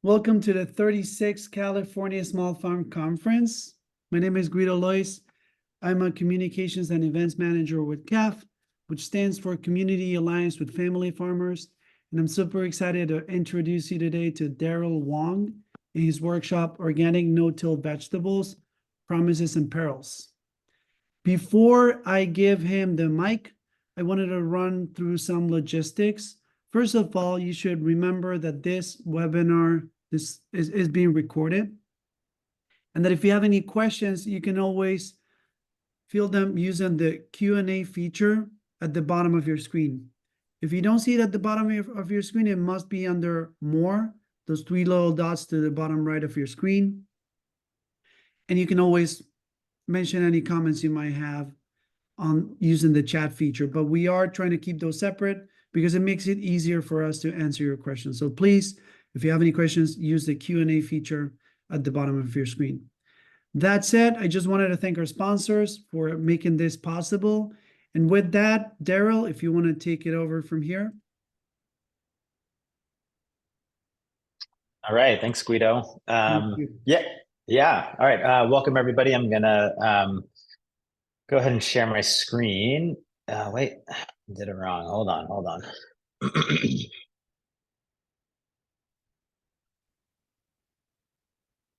Welcome to the 36th California Small Farm Conference. My name is Guido Lois. I'm a Communications and Events Manager with CAF, which stands for Community Alliance with Family Farmers. And I'm super excited to introduce you today to Daryl Wong in his workshop, Organic No-Till Vegetables, Promises and Perils. Before I give him the mic, I wanted to run through some logistics. First of all, you should remember that this webinar is being recorded, and that if you have any questions, you can always field them using the Q&A feature at the bottom of your screen. If you don't see it at the bottom of your screen, it must be under More, those three little dots to the bottom right of your screen. And you can always mention any comments you might have on using the chat feature, but we are trying to keep those separate because it makes it easier for us to answer your questions. So please, if you have any questions, use the Q&A feature at the bottom of your screen. That said, I just wanted to thank our sponsors for making this possible. And with that, Daryl, if you want to take it over from here. All right, thanks, Guido. Thank you. Yeah. All right, welcome everybody. I'm gonna go ahead and share my screen. Wait, I did it wrong. Hold on.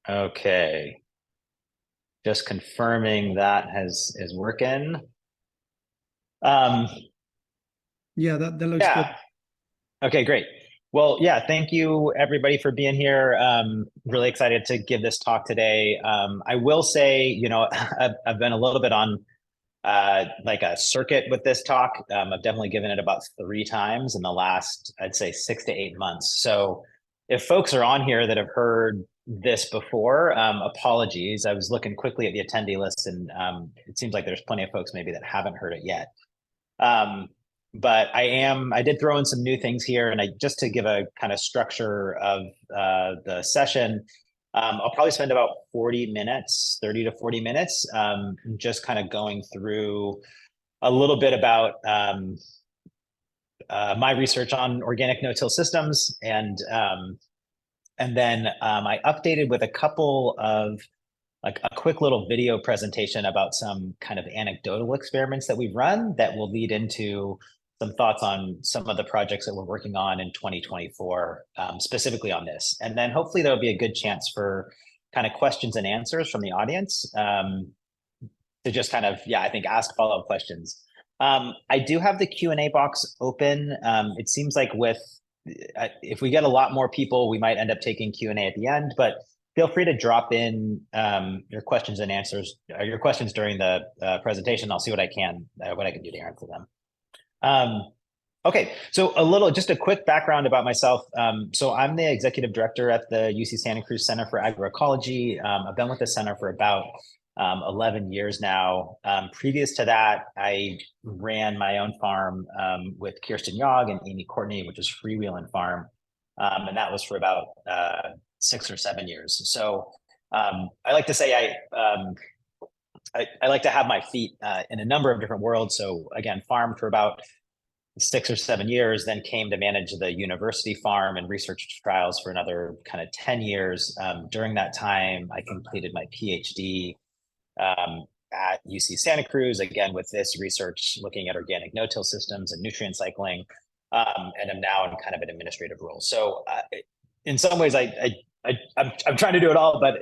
Okay, just confirming that is working. Yeah, that looks good. Okay, great. Well, yeah, thank you everybody for being here. Really excited to give this talk today. I will say, I've been a little bit on like a circuit with this talk. I've definitely given it about 3 times in the last, I'd say 6 to 8 months. So if folks are on here that have heard this before, apologies. I was looking quickly at the attendee list, and it seems like there's plenty of folks maybe that haven't heard it yet. But I did throw in some new things here, and just to give a kind of structure of the session, I'll probably spend about 40 minutes, 30 to 40 minutes, just kind of going through a little bit about my research on organic no-till systems, and then I updated with a couple of like a quick little video presentation about some kind of anecdotal experiments that we've run that will lead into some thoughts on some of the projects that we're working on in 2024, specifically on this. And then hopefully there'll be a good chance for kind of questions and answers from the audience, to just kind of, I think ask follow-up questions. I do have the Q&A box open. It seems like if we get a lot more people, we might end up taking Q&A at the end, but feel free to drop in your questions and answers, or your questions during the presentation. I'll see what I can do to answer them. Okay, so just a quick background about myself. So I'm the executive director at the UC Santa Cruz Center for Agroecology. I've been with the center for about 11 years now. Previous to that, I ran my own farm with Kirsten Yog and Amy Courtney, which is Freewheelin' Farm. And that was for about 6 or 7 years. So I like to say I like to have my feet in a number of different worlds. So again, farmed for about 6 or 7 years, then came to manage the university farm and research trials for another kind of 10 years. During that time, I completed my PhD at UC Santa Cruz, again, with this research looking at organic no-till systems and nutrient cycling, and I'm now in kind of an administrative role. So in some ways, I'm trying to do it all, but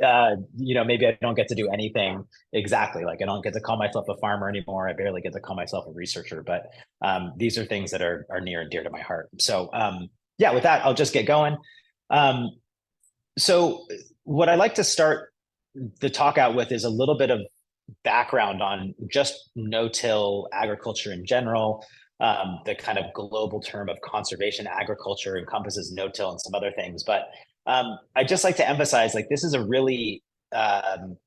maybe I don't get to do anything exactly. Like I don't get to call myself a farmer anymore. I barely get to call myself a researcher, but these are things that are near and dear to my heart. So with that, I'll just get going. So what I like to start the talk out with is a little bit of background on just no-till agriculture in general. The kind of global term of conservation agriculture encompasses no-till and some other things, but I just like to emphasize, like, this is a really kind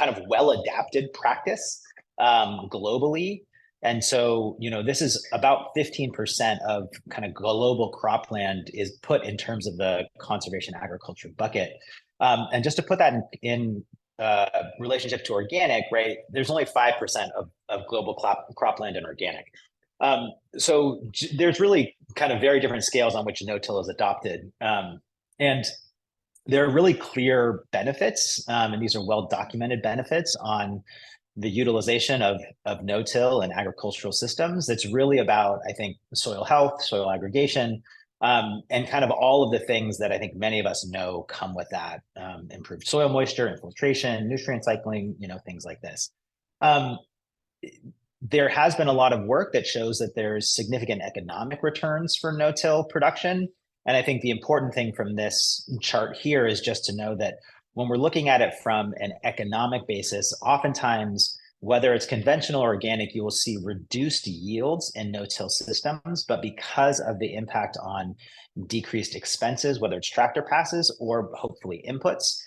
of well-adapted practice globally. And so, this is about 15% of kind of global cropland is put in terms of the conservation agriculture bucket. And just to put that in relationship to organic, right, there's only 5% of global cropland in organic. So there's really kind of very different scales on which no-till is adopted. And there are really clear benefits, and these are well-documented benefits on the utilization of no-till and agricultural systems. It's really about, I think, soil health, soil aggregation, and kind of all of the things that I think many of us know come with that: improved soil moisture, infiltration, nutrient cycling, things like this. There has been a lot of work that shows that there's significant economic returns for no-till production. And I think the important thing from this chart here is just to know that when we're looking at it from an economic basis, oftentimes, whether it's conventional or organic, you will see reduced yields in no-till systems. But because of the impact on decreased expenses, whether it's tractor passes or hopefully inputs,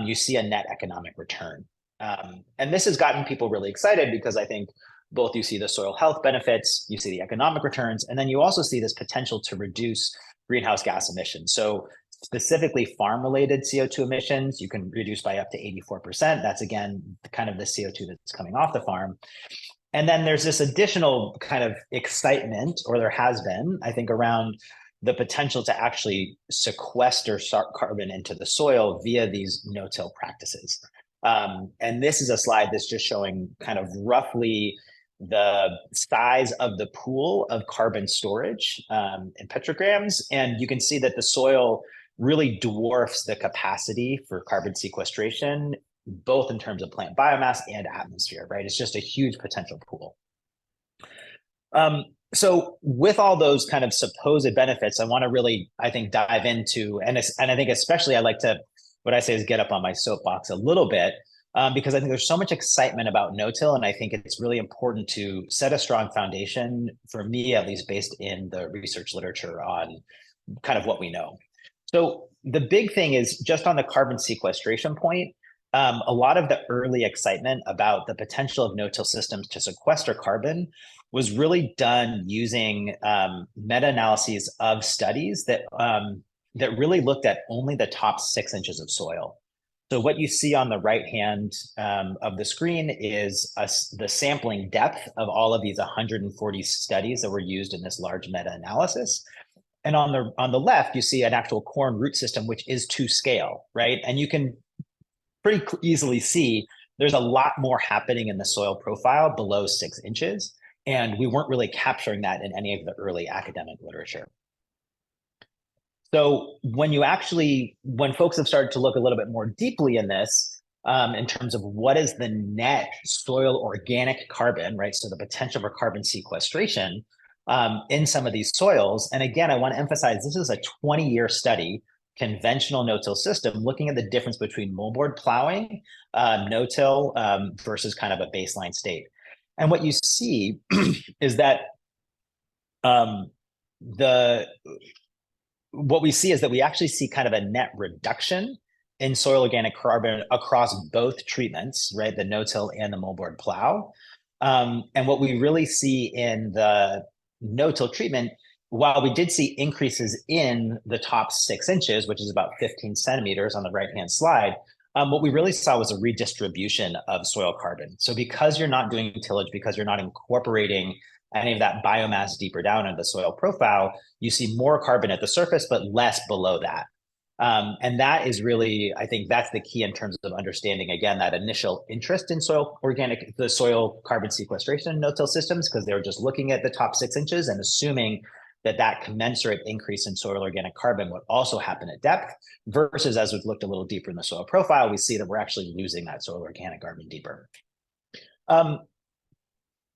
you see a net economic return. And this has gotten people really excited because I think both you see the soil health benefits, you see the economic returns, and then you also see this potential to reduce greenhouse gas emissions. So specifically farm-related CO2 emissions, you can reduce by up to 84%. That's, again, kind of the CO2 that's coming off the farm. And then there's this additional kind of excitement, or there has been, I think, around the potential to actually sequester carbon into the soil via these no-till practices. And this is a slide that's just showing kind of roughly the size of the pool of carbon storage in petrograms. And you can see that the soil really dwarfs the capacity for carbon sequestration, both in terms of plant biomass and atmosphere, right? It's just a huge potential pool. So with all those kind of supposed benefits, I want to really, I think, dive into, and I think especially I like to, what I say is get up on my soapbox a little bit, because I think there's so much excitement about no-till, and I think it's really important to set a strong foundation, for me at least, based in the research literature on kind of what we know. So the big thing is just on the carbon sequestration point, a lot of the early excitement about the potential of no-till systems to sequester carbon was really done using meta-analyses of studies that really looked at only the top 6 inches of soil. So what you see on the right hand of the screen is the sampling depth of all of these 140 studies that were used in this large meta-analysis. And on the left, you see an actual corn root system, which is to scale, right? And you can pretty easily see there's a lot more happening in the soil profile below 6 inches. And we weren't really capturing that in any of the early academic literature. So when folks have started to look a little bit more deeply in this, in terms of what is the net soil organic carbon, right? So the potential for carbon sequestration in some of these soils. And again, I want to emphasize, this is a 20-year study, conventional no-till system, looking at the difference between moldboard plowing, no-till versus kind of a baseline state. And what you see is that what we see is that we actually see kind of a net reduction in soil organic carbon across both treatments, right? The no-till and the moldboard plow. And what we really see in the no-till treatment, while we did see increases in the top 6 inches, which is about 15 centimeters on the right-hand slide, what we really saw was a redistribution of soil carbon. So because you're not doing tillage, because you're not incorporating any of that biomass deeper down into the soil profile, you see more carbon at the surface, but less below that. And that is really, I think that's the key in terms of understanding, again, that initial interest in the soil carbon sequestration no-till systems, because they're just looking at the top 6 inches and assuming that commensurate increase in soil organic carbon would also happen at depth, versus as we've looked a little deeper in the soil profile, we see that we're actually losing that soil organic carbon deeper.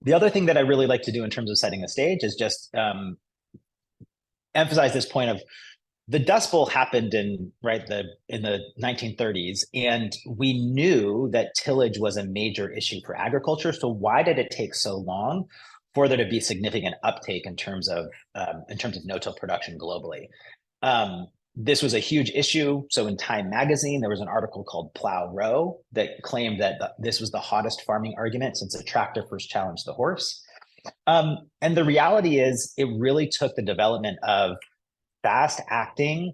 The other thing that I really like to do in terms of setting the stage is just emphasize this point of the Dust Bowl happened in the 1930s, and we knew that tillage was a major issue for agriculture. So why did it take so long for there to be significant uptake in terms of no-till production globally? This was a huge issue. So in Time magazine, there was an article called Plow Row that claimed that this was the hottest farming argument since the tractor first challenged the horse. And the reality is it really took the development of fast-acting,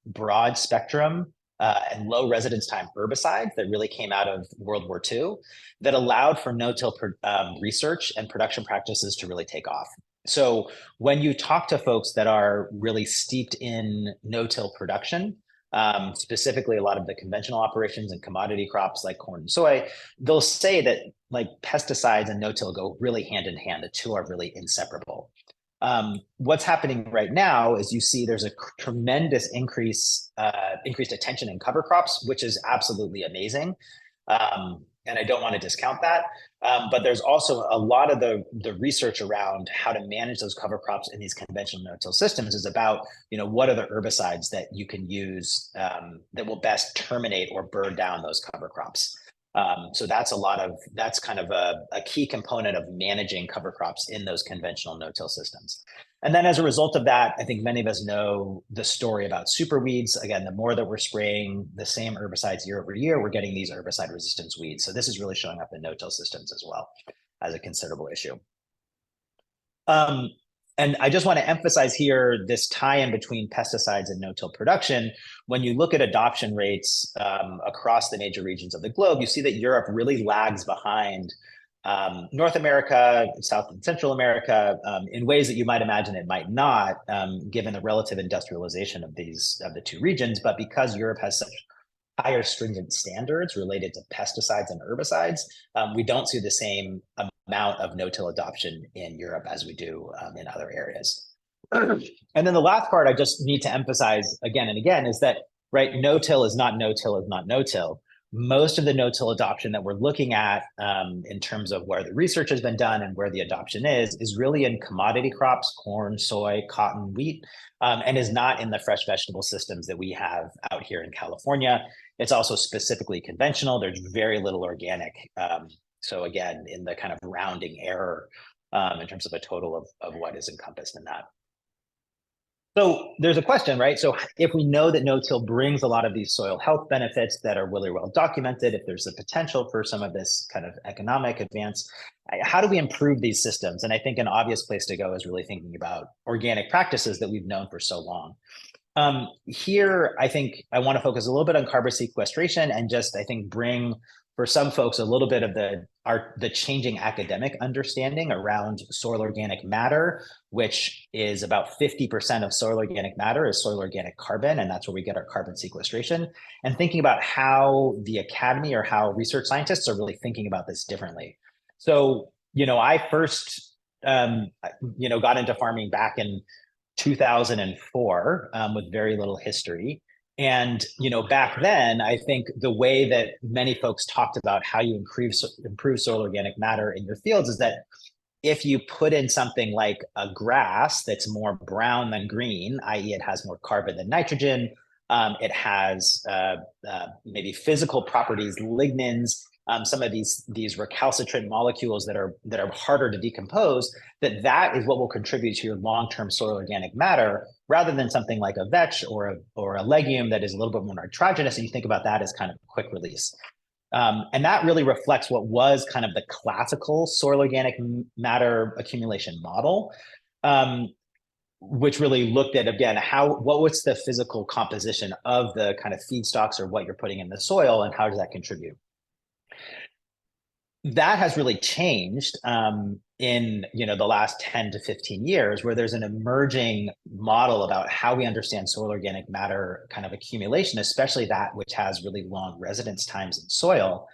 broad spectrum, and low residence time herbicides that really came out of World War II that allowed for no-till research and production practices to really take off. So when you talk to folks that are really steeped in no-till production, specifically a lot of the conventional operations and commodity crops like corn and soy, they'll say that like pesticides and no-till go really hand in hand. The two are really inseparable. What's happening right now is you see there's a tremendous increased attention in cover crops, which is absolutely amazing. And I don't want to discount that. But there's also a lot of the research around how to manage those cover crops in these conventional no-till systems is about, what are the herbicides that you can use that will best terminate or burn down those cover crops. So that's kind of a key component of managing cover crops in those conventional no-till systems. And then as a result of that, I think many of us know the story about super weeds. Again, the more that we're spraying the same herbicides year over year, we're getting these herbicide resistance weeds. So this is really showing up in no-till systems as well as a considerable issue. And I just want to emphasize here this tie-in between pesticides and no-till production. When you look at adoption rates across the major regions of the globe, you see that Europe really lags behind North America, South and Central America, in ways that you might imagine it might not, given the relative industrialization of the two regions. But because Europe has such higher stringent standards related to pesticides and herbicides, we don't see the same amount of no-till adoption in Europe as we do in other areas. And then the last part I just need to emphasize again and again is that, right, no-till is not no-till is not no-till. Most of the no-till adoption that we're looking at in terms of where the research has been done and where the adoption is really in commodity crops, corn, soy, cotton, wheat, and is not in the fresh vegetable systems that we have out here in California. It's also specifically conventional. There's very little organic. So again, in the kind of rounding error in terms of a total of what is encompassed in that. So there's a question, right? So if we know that no-till brings a lot of these soil health benefits that are really well documented, if there's a potential for some of this kind of economic advance, how do we improve these systems? And I think an obvious place to go is really thinking about organic practices that we've known for so long. Here, I think I want to focus a little bit on carbon sequestration and just, I think, bring for some folks a little bit of the changing academic understanding around soil organic matter, which is about 50% of soil organic matter is soil organic carbon, and that's where we get our carbon sequestration, and thinking about how the academy or how research scientists are really thinking about this differently. So, I first, got into farming back in 2004 with very little history. And, back then, I think the way that many folks talked about how you improve soil organic matter in your fields is that if you put in something like a grass that's more brown than green, i.e. it has more carbon than nitrogen, it has maybe physical properties, lignins, some of these recalcitrant molecules that are harder to decompose, that is what will contribute to your long-term soil organic matter, rather than something like a vetch or a legume that is a little bit more nitrogenous, and you think about that as kind of quick release. And that really reflects what was kind of the classical soil organic matter accumulation model, which really looked at, again, what's the physical composition of the kind of feedstocks or what you're putting in the soil, and how does that contribute? That has really changed in the last 10 to 15 years, where there's an emerging model about how we understand soil organic matter kind of accumulation, especially that which has really long residence times in soil,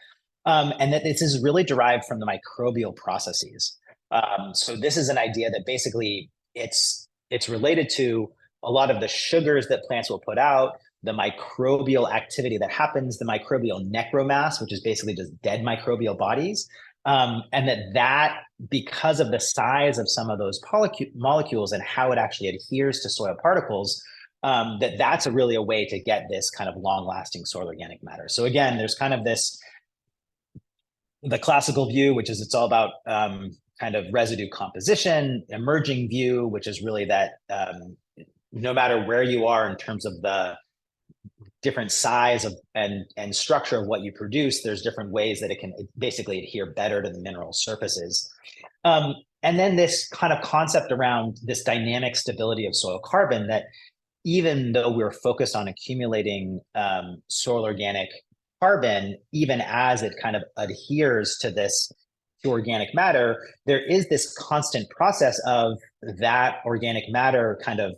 and that this is really derived from the microbial processes. So this is an idea that basically it's related to a lot of the sugars that plants will put out, the microbial activity that happens, the microbial necromass, which is basically just dead microbial bodies, and that because of the size of some of those molecules and how it actually adheres to soil particles, that's really a way to get this kind of long-lasting soil organic matter. So again, there's kind of the classical view, which is it's all about kind of residue composition, emerging view, which is really that no matter where you are in terms of the different size of and structure of what you produce, there's different ways that it can basically adhere better to the mineral surfaces. And then this kind of concept around this dynamic stability of soil carbon, that even though we're focused on accumulating soil organic carbon, even as it kind of adheres to this organic matter, there is this constant process of that organic matter kind of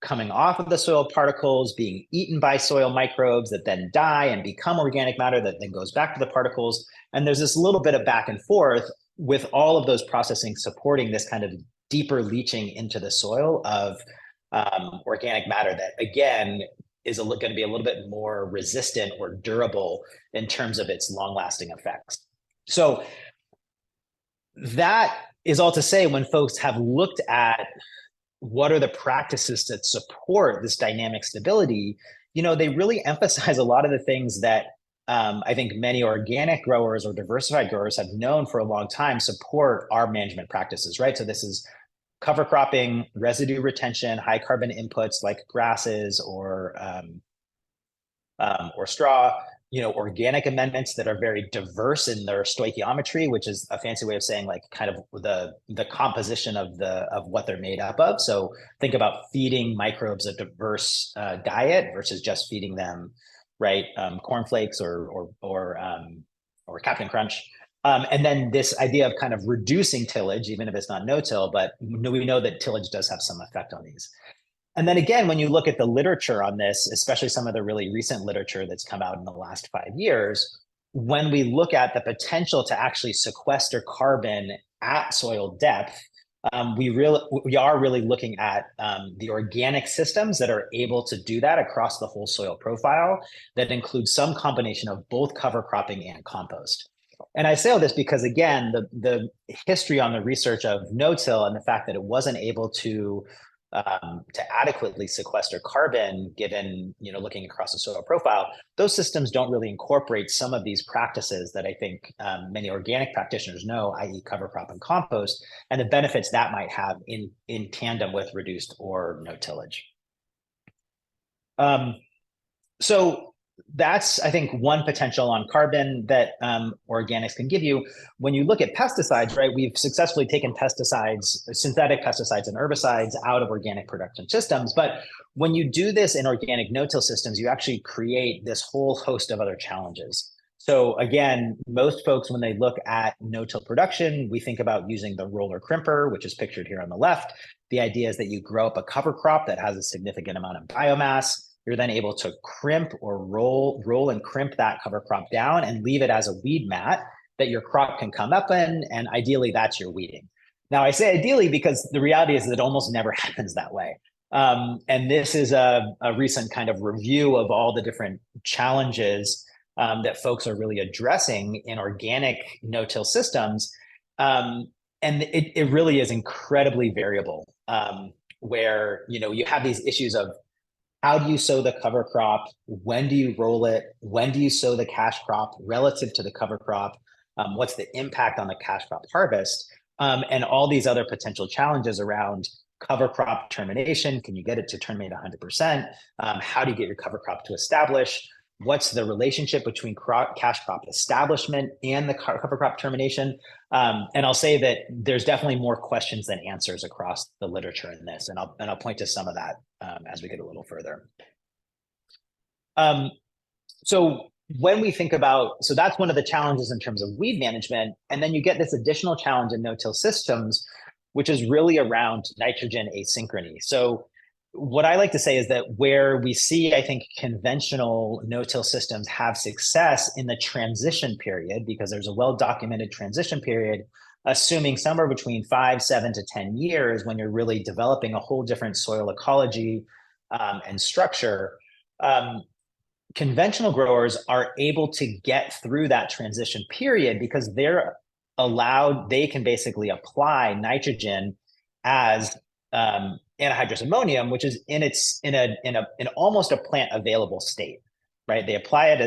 coming off of the soil particles, being eaten by soil microbes that then die and become organic matter that then goes back to the particles. And there's this little bit of back and forth with all of those processing supporting this kind of deeper leaching into the soil of organic matter that, again, is going to be a little bit more resistant or durable in terms of its long-lasting effects. So that is all to say, when folks have looked at what are the practices that support this dynamic stability, they really emphasize a lot of the things that I think many organic growers or diversified growers have known for a long time support our management practices, right? So this is cover cropping, residue retention, high carbon inputs like grasses or straw, organic amendments that are very diverse in their stoichiometry, which is a fancy way of saying like kind of the composition of what they're made up of. So think about feeding microbes a diverse diet versus just feeding them, right, cornflakes or Captain Crunch. And then this idea of kind of reducing tillage, even if it's not no-till, but we know that tillage does have some effect on these. And then again, when you look at the literature on this, especially some of the really recent literature that's come out in the last 5 years, when we look at the potential to actually sequester carbon at soil depth, we are really looking at the organic systems that are able to do that across the whole soil profile that includes some combination of both cover cropping and compost. And I say all this because, again, the history on the research of no-till and the fact that it wasn't able to adequately sequester carbon, given looking across the soil profile, those systems don't really incorporate some of these practices that I think many organic practitioners know, i.e. cover crop and compost, and the benefits that might have in tandem with reduced or no tillage. So that's, I think, one potential on carbon that organics can give you. When you look at pesticides, right, we've successfully taken pesticides, synthetic pesticides and herbicides out of organic production systems. But when you do this in organic no-till systems, you actually create this whole host of other challenges. So again, most folks, when they look at no-till production, we think about using the roller crimper, which is pictured here on the left. The idea is that you grow up a cover crop that has a significant amount of biomass. You're then able to crimp or roll and crimp that cover crop down and leave it as a weed mat that your crop can come up in, and ideally that's your weeding. Now I say ideally because the reality is that it almost never happens that way. And this is a recent kind of review of all the different challenges that folks are really addressing in organic no-till systems. And it really is incredibly variable, where you have these issues of how do you sow the cover crop? When do you roll it? When do you sow the cash crop relative to the cover crop? What's the impact on the cash crop harvest? And all these other potential challenges around cover crop termination. Can you get it to terminate 100%? How do you get your cover crop to establish? What's the relationship between cash crop establishment and the cover crop termination? And I'll say that there's definitely more questions than answers across the literature in this, and I'll point to some of that as we get a little further. So when we think about, so that's one of the challenges in terms of weed management, and then you get this additional challenge in no-till systems, which is really around nitrogen asynchrony. So what I like to say is that where we see, I think, conventional no-till systems have success in the transition period, because there's a well-documented transition period, assuming somewhere between 5, 7 to 10 years when you're really developing a whole different soil ecology and structure, conventional growers are able to get through that transition period because they can basically apply nitrogen as anhydrous ammonium, which is in almost a plant available state, right? They apply it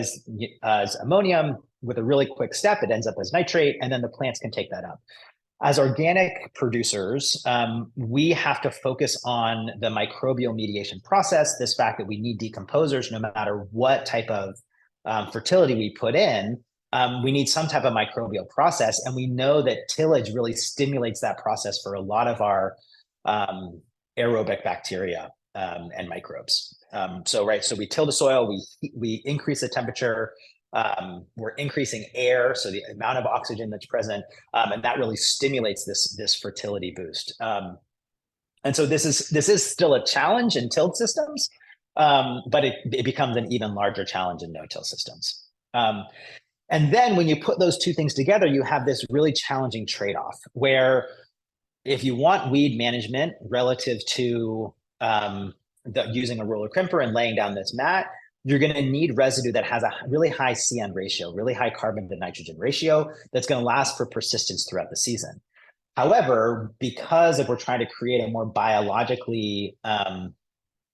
as ammonium with a really quick step. It ends up as nitrate, and then the plants can take that up. As organic producers, we have to focus on the microbial mediation process, this fact that we need decomposers no matter what type of fertility we put in. We need some type of microbial process, and we know that tillage really stimulates that process for a lot of our aerobic bacteria and microbes. So we till the soil, we increase the temperature, we're increasing air, so the amount of oxygen that's present, and that really stimulates this fertility boost. And so this is still a challenge in tilled systems, but it becomes an even larger challenge in no-till systems. And then when you put those two things together, you have this really challenging trade-off where if you want weed management relative to using a roller crimper and laying down this mat, you're going to need residue that has a really high CN ratio, really high carbon to nitrogen ratio that's going to last for persistence throughout the season. However, because if we're trying to create a more biologically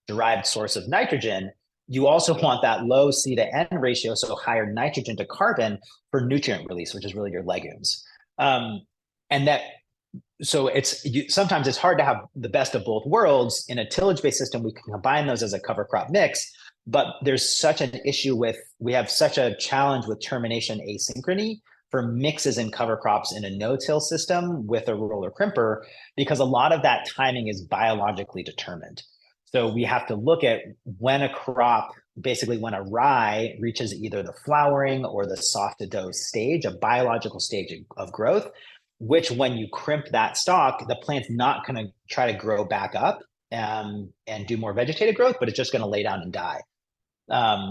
derived source of nitrogen, you also want that low C to N ratio, so higher nitrogen to carbon for nutrient release, which is really your legumes. And that, so sometimes it's hard to have the best of both worlds. In a tillage-based system, we can combine those as a cover crop mix, but there's such an issue we have such a challenge with termination asynchrony for mixes in cover crops in a no-till system with a roller crimper, because a lot of that timing is biologically determined. So we have to look at when a crop, basically when a rye reaches either the flowering or the soft to dough stage, a biological stage of growth, which when you crimp that stalk, the plant's not going to try to grow back up and do more vegetative growth, but it's just going to lay down and die.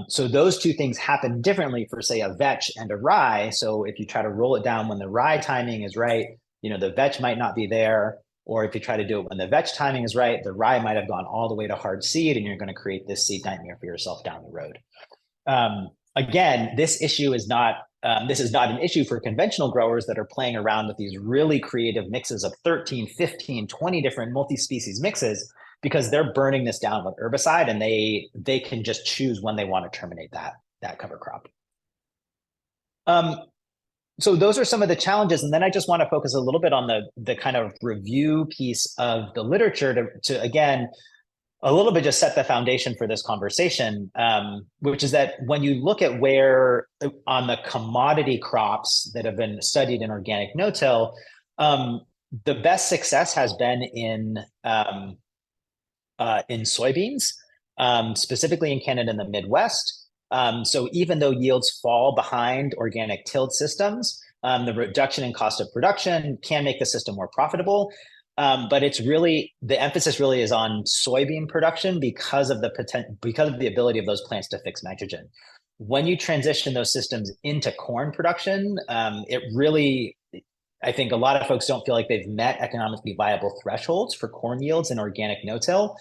So those two things happen differently for, say, a vetch and a rye. So if you try to roll it down when the rye timing is right, the vetch might not be there. Or if you try to do it when the vetch timing is right, the rye might have gone all the way to hard seed, and you're going to create this seed nightmare for yourself down the road. Again, this is not an issue for conventional growers that are playing around with these really creative mixes of 13, 15, 20 different multi-species mixes, because they're burning this down with herbicide, and they can just choose when they want to terminate that cover crop. So those are some of the challenges. And then I just want to focus a little bit on the kind of review piece of the literature to again, a little bit just set the foundation for this conversation, which is that when you look at where on the commodity crops that have been studied in organic no-till, the best success has been in soybeans, specifically in Canada and the Midwest. So even though yields fall behind organic tilled systems, the reduction in cost of production can make the system more profitable. But the emphasis really is on soybean production because of the ability of those plants to fix nitrogen. When you transition those systems into corn production, I think a lot of folks don't feel like they've met economically viable thresholds for corn yields in organic no-till.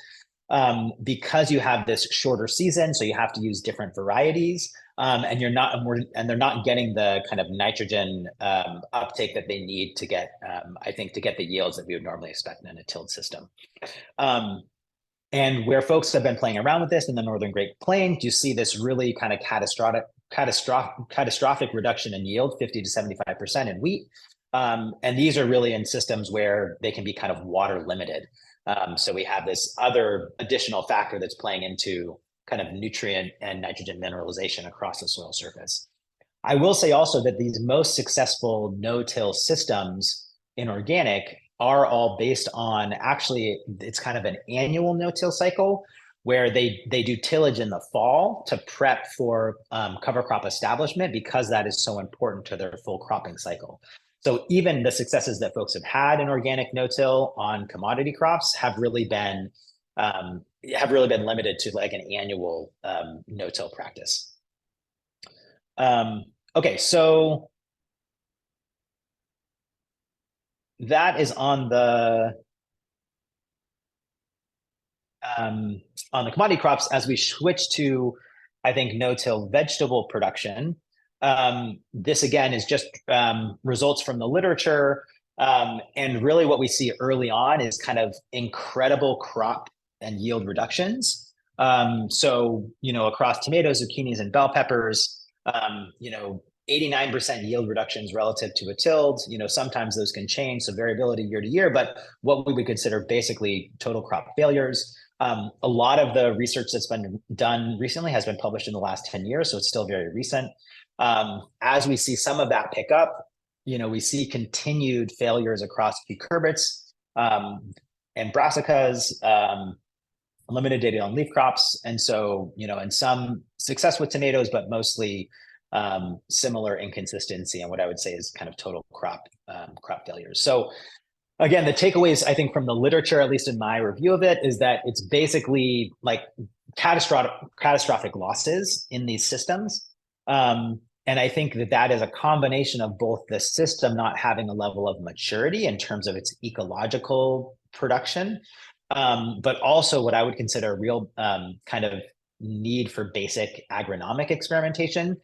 Because you have this shorter season, so you have to use different varieties, and they're not getting the kind of nitrogen uptake that they need to get, I think, to get the yields that we would normally expect in a tilled system. And where folks have been playing around with this in the Northern Great Plains, you see this really kind of catastrophic reduction in yield, 50 to 75% in wheat. And these are really in systems where they can be kind of water limited. So we have this other additional factor that's playing into kind of nutrient and nitrogen mineralization across the soil surface. I will say also that these most successful no-till systems in organic are all based on, actually, it's kind of an annual no-till cycle where they do tillage in the fall to prep for cover crop establishment, because that is so important to their full cropping cycle. So even the successes that folks have had in organic no-till on commodity crops have really been limited to like an annual no-till practice. Okay, so that is on the commodity crops. As we switch to, I think, no-till vegetable production, this again is just results from the literature. And really what we see early on is kind of incredible crop and yield reductions. So, across tomatoes, zucchinis, and bell peppers, 89% yield reductions relative to a tilled. Sometimes those can change, so variability year to year, but what we would consider basically total crop failures. A lot of the research that's been done recently has been published in the last 10 years, so it's still very recent. As we see some of that pick up, we see continued failures across cucurbits, and brassicas, limited data on leaf crops. And so, and some success with tomatoes, but mostly similar inconsistency and what I would say is kind of total crop failures. So again, the takeaways, I think, from the literature, at least in my review of it, is that it's basically like catastrophic losses in these systems. And I think that that is a combination of both the system not having a level of maturity in terms of its ecological production, but also what I would consider a real kind of need for basic agronomic experimentation.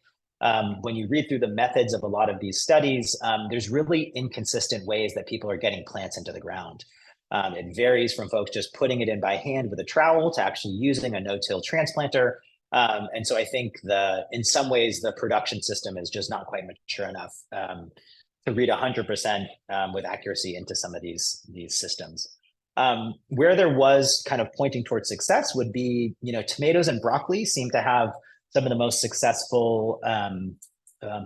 When you read through the methods of a lot of these studies, there's really inconsistent ways that people are getting plants into the ground. It varies from folks just putting it in by hand with a trowel to actually using a no-till transplanter. And so I think in some ways, the production system is just not quite mature enough to read 100% with accuracy into some of these systems. Where there was kind of pointing towards success would be, tomatoes and broccoli seem to have some of the most successful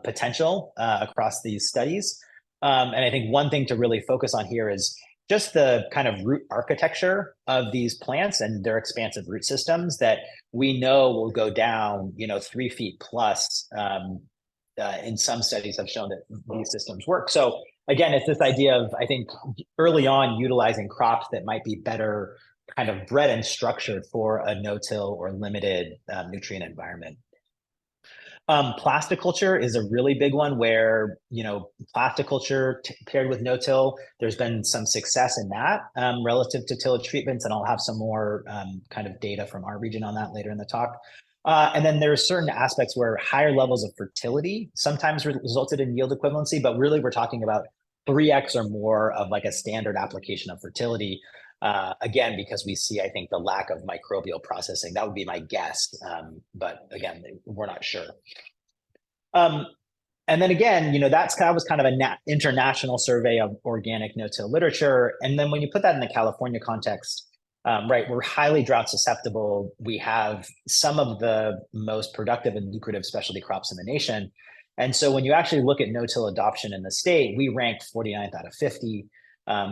potential across these studies. And I think one thing to really focus on here is just the kind of root architecture of these plants and their expansive root systems that we know will go down, 3 feet plus. In some studies have shown that these systems work. So again, it's this idea of, I think, early on utilizing crops that might be better kind of bred and structured for a no-till or limited nutrient environment. Plasticulture is a really big one where, plasticulture paired with no-till, there's been some success in that relative to tillage treatments. And I'll have some more kind of data from our region on that later in the talk. And then there's certain aspects where higher levels of fertility sometimes resulted in yield equivalency, but really we're talking about 3x or more of like a standard application of fertility. Again, because we see, I think, the lack of microbial processing. That would be my guess. But again, we're not sure. And then again, that was kind of an international survey of organic no-till literature. And then when you put that in the California context, right, we're highly drought susceptible. We have some of the most productive and lucrative specialty crops in the nation. And so when you actually look at no-till adoption in the state, we ranked 49th out of 50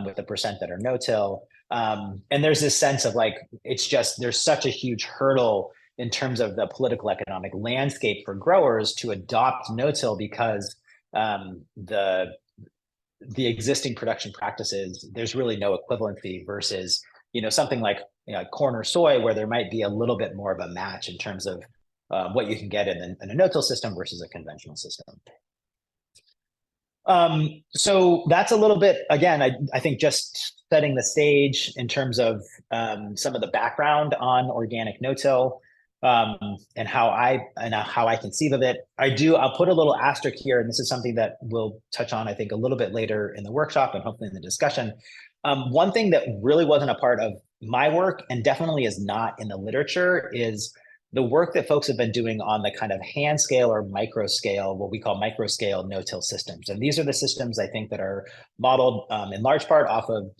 with the percent that are no-till. And there's this sense of like, there's such a huge hurdle in terms of the political economic landscape for growers to adopt no-till because the existing production practices, there's really no equivalency versus, something like corn or soy, where there might be a little bit more of a match in terms of what you can get in a no-till system versus a conventional system. So that's a little bit, again, I think just setting the stage in terms of some of the background on organic no-till and how I conceive of it. I'll put a little asterisk here, and this is something that we'll touch on, I think, a little bit later in the workshop and hopefully in the discussion. One thing that really wasn't a part of my work and definitely is not in the literature is the work that folks have been doing on the kind of hand scale or micro scale, what we call micro scale no-till systems. And these are the systems I think that are modeled in large part off of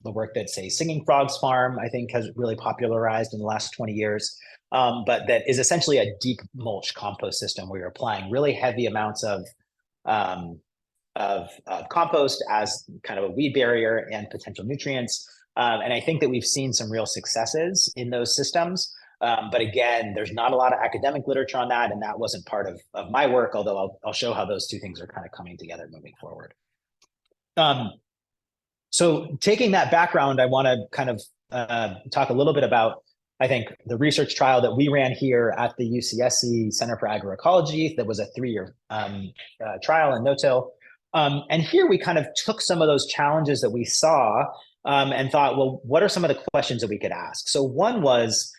the work that, say, Singing Frogs Farm, I think has really popularized in the last 20 years. But that is essentially a deep mulch compost system where you're applying really heavy amounts of compost as kind of a weed barrier and potential nutrients. And I think that we've seen some real successes in those systems. But again, there's not a lot of academic literature on that, and that wasn't part of my work, although I'll show how those two things are kind of coming together moving forward. So taking that background, I want to kind of talk a little bit about, I think, the research trial that we ran here at the UCSC Center for Agroecology that was a 3-year trial in no-till. And here we kind of took some of those challenges that we saw and thought, well, what are some of the questions that we could ask? So one was,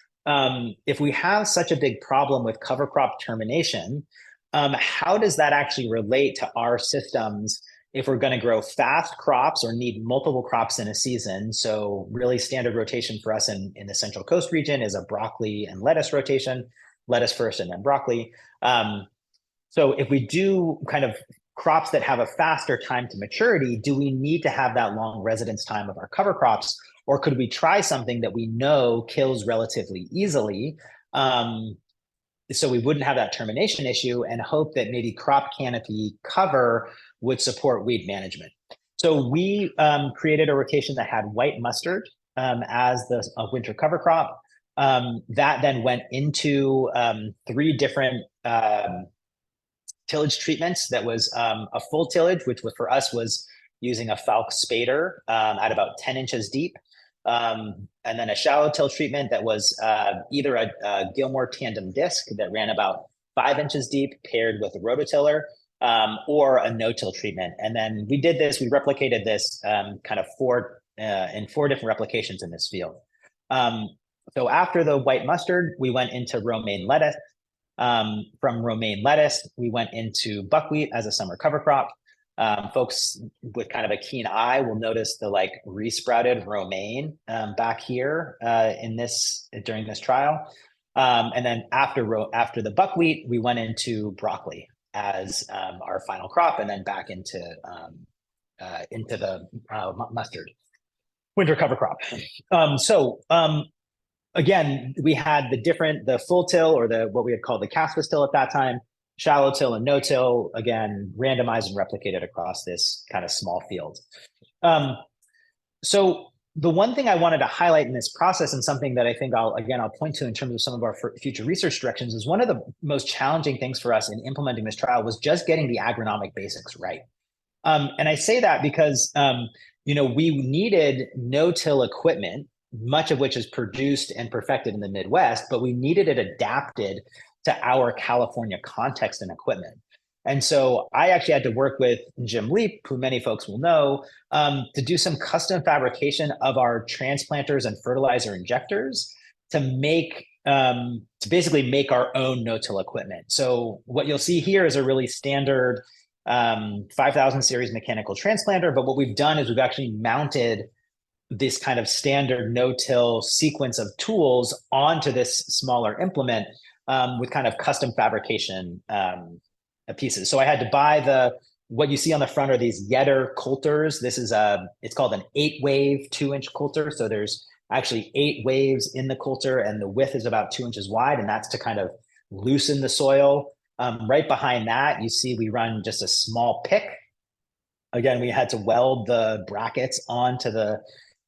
if we have such a big problem with cover crop termination, how does that actually relate to our systems if we're going to grow fast crops or need multiple crops in a season? So really standard rotation for us in the Central Coast region is a broccoli and lettuce rotation, lettuce first and then broccoli. So if we do kind of crops that have a faster time to maturity, do we need to have that long residence time of our cover crops? Or could we try something that we know kills relatively easily so we wouldn't have that termination issue and hope that maybe crop canopy cover would support weed management? So we created a rotation that had white mustard as the winter cover crop. That then went into 3 different tillage treatments. That was a full tillage, which for us was using a Falk spader at about 10 inches deep. And then a shallow till treatment that was either a Gilmore tandem disc that ran about 5 inches deep paired with a rototiller, or a no-till treatment. And then we replicated this kind of in 4 different replications in this field. So after the white mustard, we went into romaine lettuce. From romaine lettuce, we went into buckwheat as a summer cover crop. Folks with kind of a keen eye will notice the like resprouted romaine back here during this trial. And then after the buckwheat, we went into broccoli as our final crop, and then back into the mustard winter cover crop. Again, we had the full till, or what we had called the Caspis till at that time, shallow till and no till, again, randomized and replicated across this kind of small field. So the one thing I wanted to highlight in this process, and something that I think I'll point to in terms of some of our future research directions, is one of the most challenging things for us in implementing this trial was just getting the agronomic basics right. And I say that because we needed no-till equipment, much of which is produced and perfected in the Midwest, but we needed it adapted to our California context and equipment. And so I actually had to work with Jim Leap, who many folks will know, to do some custom fabrication of our transplanters and fertilizer injectors to basically make our own no-till equipment. So what you'll see here is a really standard 5000 series mechanical transplanter, but what we've done is we've actually mounted this kind of standard no-till sequence of tools onto this smaller implement with kind of custom fabrication pieces. So I had to buy what you see on the front are these Yetter coulters. This is it's called an 8-wave 2-inch coulter. So there's actually 8 waves in the coulter, and the width is about 2 inches wide, and that's to kind of loosen the soil. Right behind that, you see we run just a small pick. Again, we had to weld the brackets onto the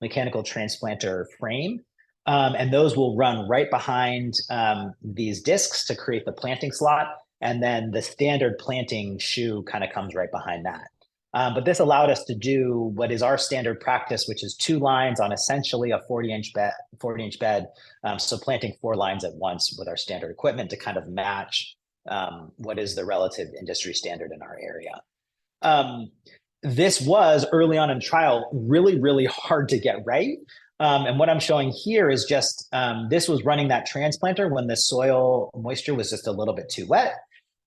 mechanical transplanter frame. And those will run right behind these discs to create the planting slot. And then the standard planting shoe kind of comes right behind that. But this allowed us to do what is our standard practice, which is 2 lines on essentially a 40-inch bed. So planting 4 lines at once with our standard equipment to kind of match what is the relative industry standard in our area. This was early on in trial really, really hard to get right. And what I'm showing here is just, this was running that transplanter when the soil moisture was just a little bit too wet.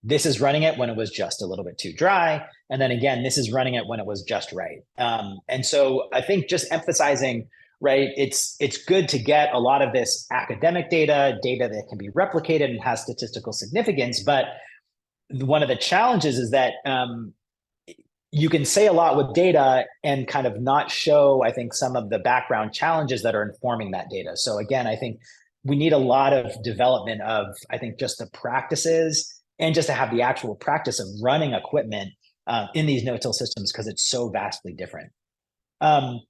This is running it when it was just a little bit too dry. And then again, this is running it when it was just right. And so I think just emphasizing, right, it's good to get a lot of this academic data that can be replicated and has statistical significance. But one of the challenges is that you can say a lot with data and kind of not show, I think, some of the background challenges that are informing that data. So again, I think we need a lot of development of, I think, just the practices and just to have the actual practice of running equipment in these no-till systems, because it's so vastly different. I'll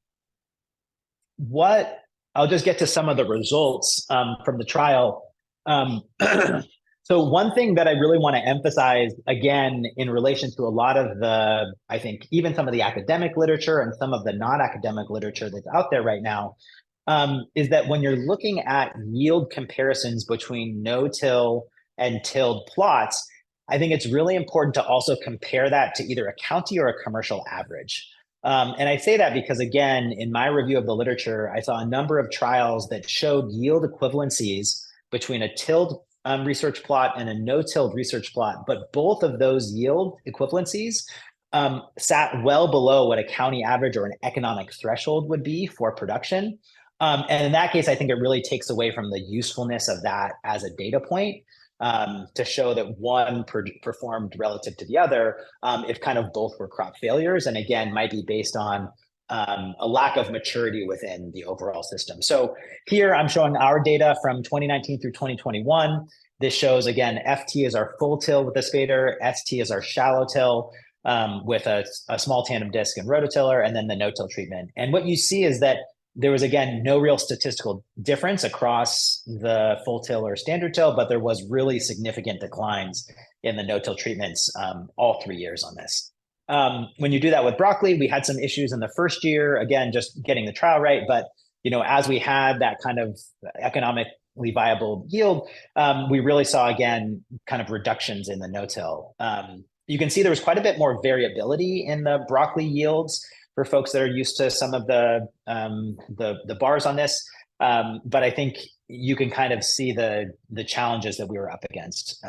just get to some of the results from the trial. So one thing that I really want to emphasize, again, in relation to a lot of the, I think, even some of the academic literature and some of the non-academic literature that's out there right now, is that when you're looking at yield comparisons between no-till and tilled plots, I think it's really important to also compare that to either a county or a commercial average. And I say that because, again, in my review of the literature, I saw a number of trials that showed yield equivalencies between a tilled research plot and a no-tilled research plot, but both of those yield equivalencies sat well below what a county average or an economic threshold would be for production. And in that case, I think it really takes away from the usefulness of that as a data point to show that one performed relative to the other if kind of both were crop failures, and again, might be based on a lack of maturity within the overall system. So here I'm showing our data from 2019 through 2021. This shows, again, FT is our full till with the spader, ST is our shallow till with a small tandem disc and rototiller, and then the no-till treatment. And what you see is that there was, again, no real statistical difference across the full till or standard till, but there was really significant declines in the no-till treatments all 3 years on this. When you do that with broccoli, we had some issues in the first year, again, just getting the trial right. But, as we had that kind of economically viable yield, we really saw, again, kind of reductions in the no-till. You can see there was quite a bit more variability in the broccoli yields for folks that are used to some of the bars on this. But I think you can kind of see the challenges that we were up against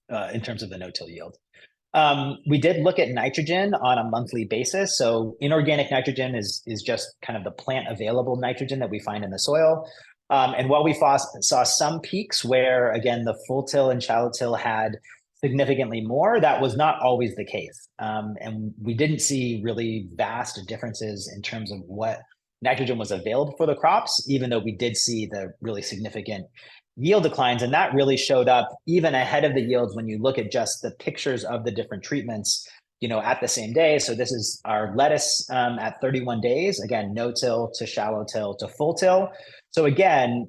in terms of the no-till yield. We did look at nitrogen on a monthly basis. So inorganic nitrogen is just kind of the plant available nitrogen that we find in the soil. And while we saw some peaks where, again, the full till and shallow till had significantly more, that was not always the case. And we didn't see really vast differences in terms of what nitrogen was available for the crops, even though we did see the really significant yield declines. And that really showed up even ahead of the yields when you look at just the pictures of the different treatments, at the same day. So this is our lettuce at 31 days, again, no till to shallow till to full till. So again,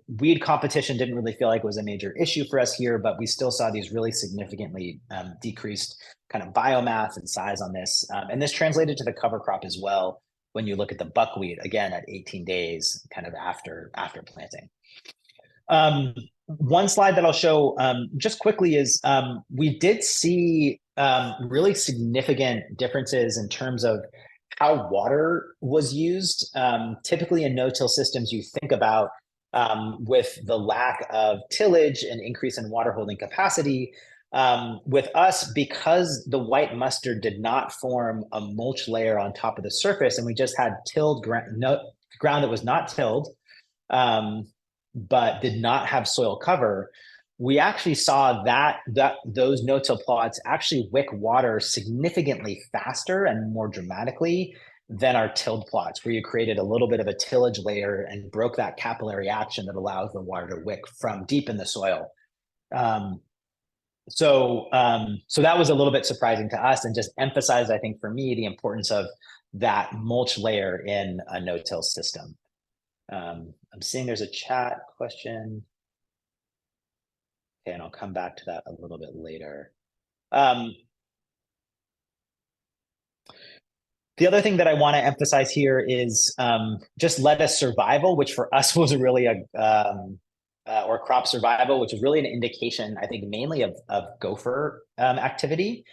weed competition didn't really feel like it was a major issue for us here, but we still saw these really significantly decreased kind of biomass and size on this. And this translated to the cover crop as well when you look at the buckwheat, again, at 18 days kind of after planting. One slide that I'll show just quickly is we did see really significant differences in terms of how water was used. Typically in no-till systems, you think about with the lack of tillage and increase in water holding capacity. With us, because the white mustard did not form a mulch layer on top of the surface, and we just had tilled ground that was not tilled, but did not have soil cover, we actually saw that those no-till plots actually wick water significantly faster and more dramatically than our tilled plots, where you created a little bit of a tillage layer and broke that capillary action that allows the water to wick from deep in the soil. So that was a little bit surprising to us and just emphasized, I think, for me, the importance of that mulch layer in a no-till system. I'm seeing there's a chat question. Okay, and I'll come back to that a little bit later. The other thing that I want to emphasize here is just lettuce survival, which for us was really or crop survival, which is really an indication, I think, mainly of gopher activity.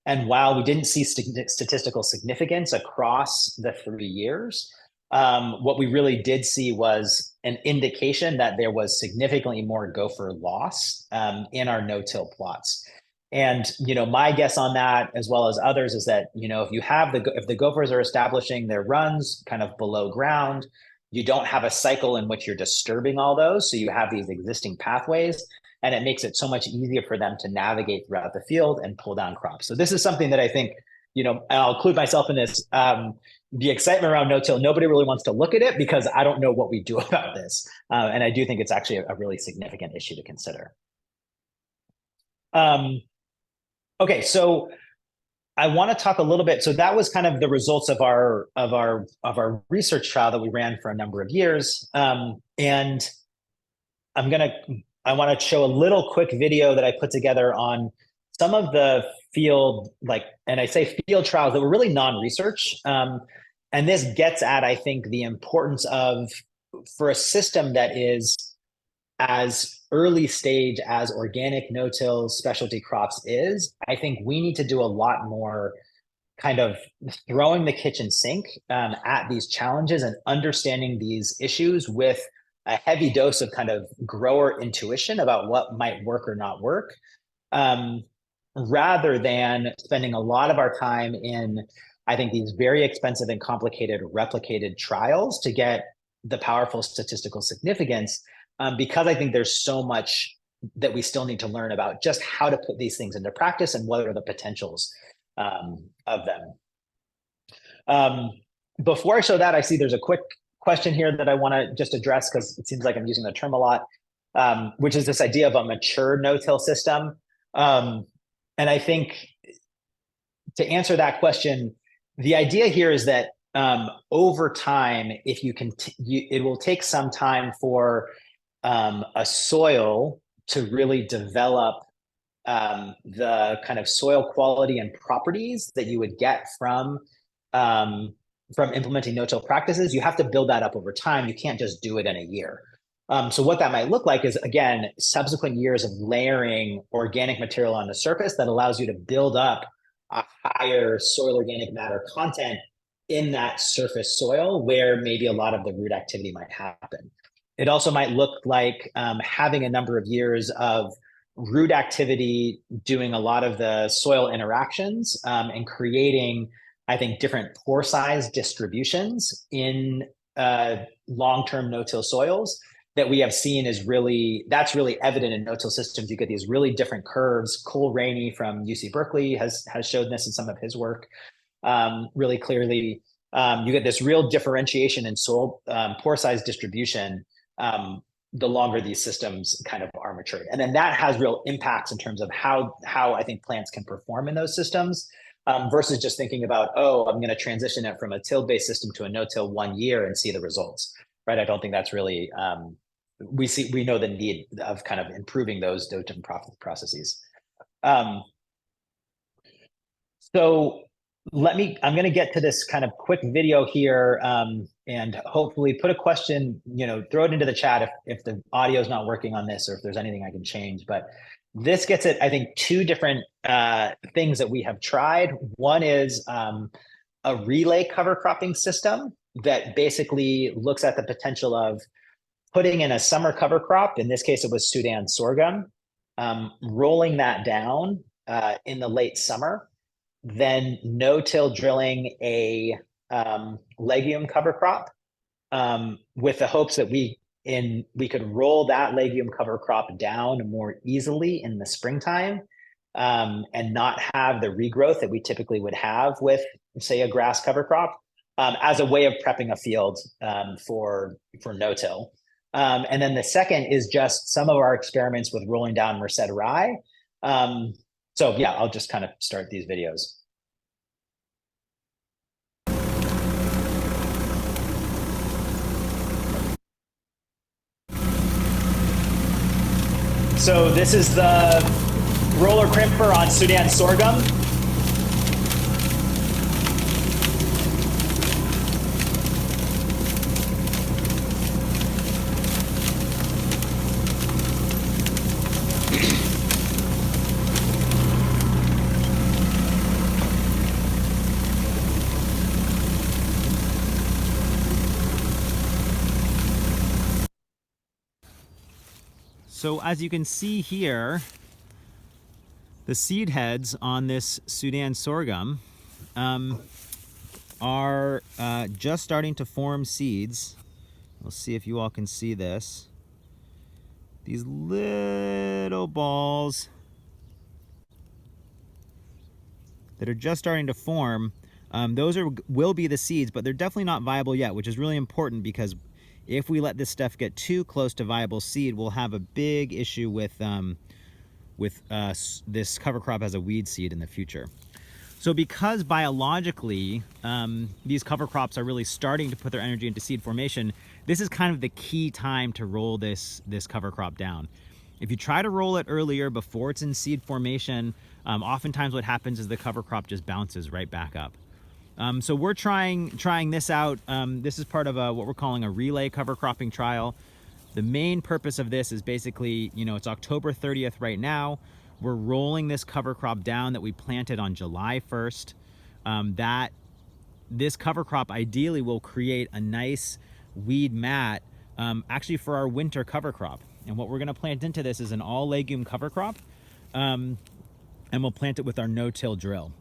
And while we didn't see statistical significance across the 3 years, what we really did see was an indication that there was significantly more gopher loss in our no-till plots. And my guess on that, as well as others, is that if the gophers are establishing their runs kind of below ground, you don't have a cycle in which you're disturbing all those. So you have these existing pathways, and it makes it so much easier for them to navigate throughout the field and pull down crops. So this is something that I think, and I'll include myself in this, the excitement around no-till, nobody really wants to look at it because I don't know what we do about this. And I do think it's actually a really significant issue to consider. Okay, so I want to talk a little bit. So that was kind of the results of our research trial that we ran for a number of years. And I want to show a little quick video that I put together on some of the field, and I say field trials that were really non-research. And this gets at, I think, the importance of, for a system that is as early stage as organic no-till specialty crops is, I think we need to do a lot more kind of throwing the kitchen sink at these challenges and understanding these issues with a heavy dose of kind of grower intuition about what might work or not work, rather than spending a lot of our time in, I think, these very expensive and complicated replicated trials to get the powerful statistical significance, because I think there's so much that we still need to learn about just how to put these things into practice and what are the potentials of them. Before I show that, I see there's a quick question here that I want to just address because it seems like I'm using the term a lot, which is this idea of a mature no-till system. And I think to answer that question, the idea here is that over time, if you can, it will take some time for a soil to really develop the kind of soil quality and properties that you would get from implementing no-till practices, you have to build that up over time. You can't just do it in a year. So what that might look like is, again, subsequent years of layering organic material on the surface that allows you to build up a higher soil organic matter content in that surface soil where maybe a lot of the root activity might happen. It also might look like having a number of years of root activity doing a lot of the soil interactions and creating, I think, different pore size distributions in long-term no-till soils that we have seen is that's really evident in no-till systems. You get these really different curves. Cole Rainey from UC Berkeley has shown this in some of his work really clearly. You get this real differentiation in soil pore size distribution the longer these systems kind of are matured. And then that has real impacts in terms of how I think plants can perform in those systems versus just thinking about, oh, I'm going to transition it from a till-based system to a no-till 1 year and see the results, right? I don't think that's really, we know the need of kind of improving those different processes. So I'm going to get to this kind of quick video here and hopefully put a question, throw it into the chat if the audio is not working on this or if there's anything I can change. But this gets at, I think, two different things that we have tried. One is a relay cover cropping system that basically looks at the potential of putting in a summer cover crop. In this case, it was Sudan sorghum, rolling that down in the late summer, then no-till drilling a legume cover crop with the hopes that we could roll that legume cover crop down more easily in the springtime and not have the regrowth that we typically would have with, say, a grass cover crop as a way of prepping a field for no-till. And then the second is just some of our experiments with rolling down Merced rye. So yeah, I'll just kind of start these videos. So this is the roller crimper on Sudan sorghum. So as you can see here, the seed heads on this Sudan sorghum are just starting to form seeds. We'll see if you all can see this. These little balls that are just starting to form, those will be the seeds, but they're definitely not viable yet, which is really important because if we let this stuff get too close to viable seed, we'll have a big issue with this cover crop as a weed seed in the future. So because biologically, these cover crops are really starting to put their energy into seed formation, this is kind of the key time to roll this cover crop down. If you try to roll it earlier before it's in seed formation, oftentimes what happens is the cover crop just bounces right back up. So we're trying this out. This is part of what we're calling a relay cover cropping trial. The main purpose of this is basically, it's October 30th right now. We're rolling this cover crop down that we planted on July 1st. This cover crop ideally will create a nice weed mat actually for our winter cover crop. And what we're going to plant into this is an all legume cover crop. And we'll plant it with our no-till drill.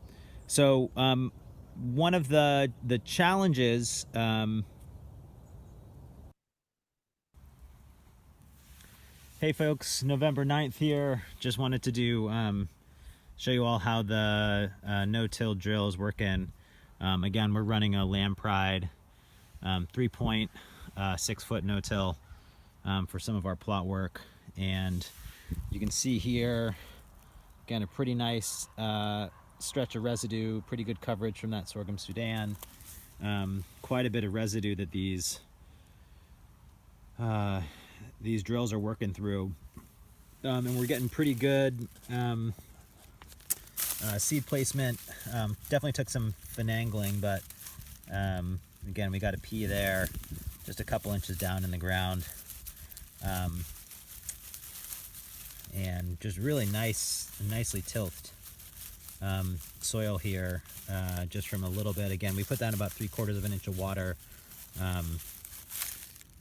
So one of the challenges hey folks, November 9th here. Just wanted to show you all how the no-till drill is working. Again, we're running a Lamb Pride 3-point 6-foot no-till for some of our plot work. And you can see here, again, a pretty nice stretch of residue, pretty good coverage from that sorghum Sudan. Quite a bit of residue that these drills are working through. and we're getting pretty good seed placement. Definitely took some finagling, but again, we got a pea there, just a couple inches down in the ground. And just really nicely tilthed soil here, just from a little bit. Again, we put down about 3/4 of an inch of water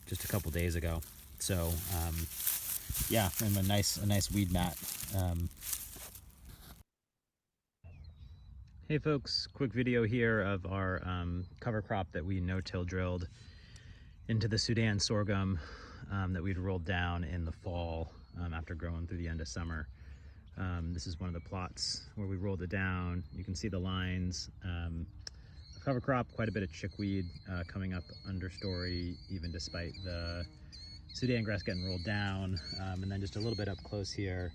just a couple days ago. So yeah, and a nice weed mat. Hey folks, quick video here of our cover crop that we no-till drilled into the Sudan sorghum that we'd rolled down in the fall after growing through the end of summer. This is one of the plots where we rolled it down. You can see the lines. Cover crop, quite a bit of chickweed coming up understory, even despite the Sudan grass getting rolled down. And then just a little bit up close here.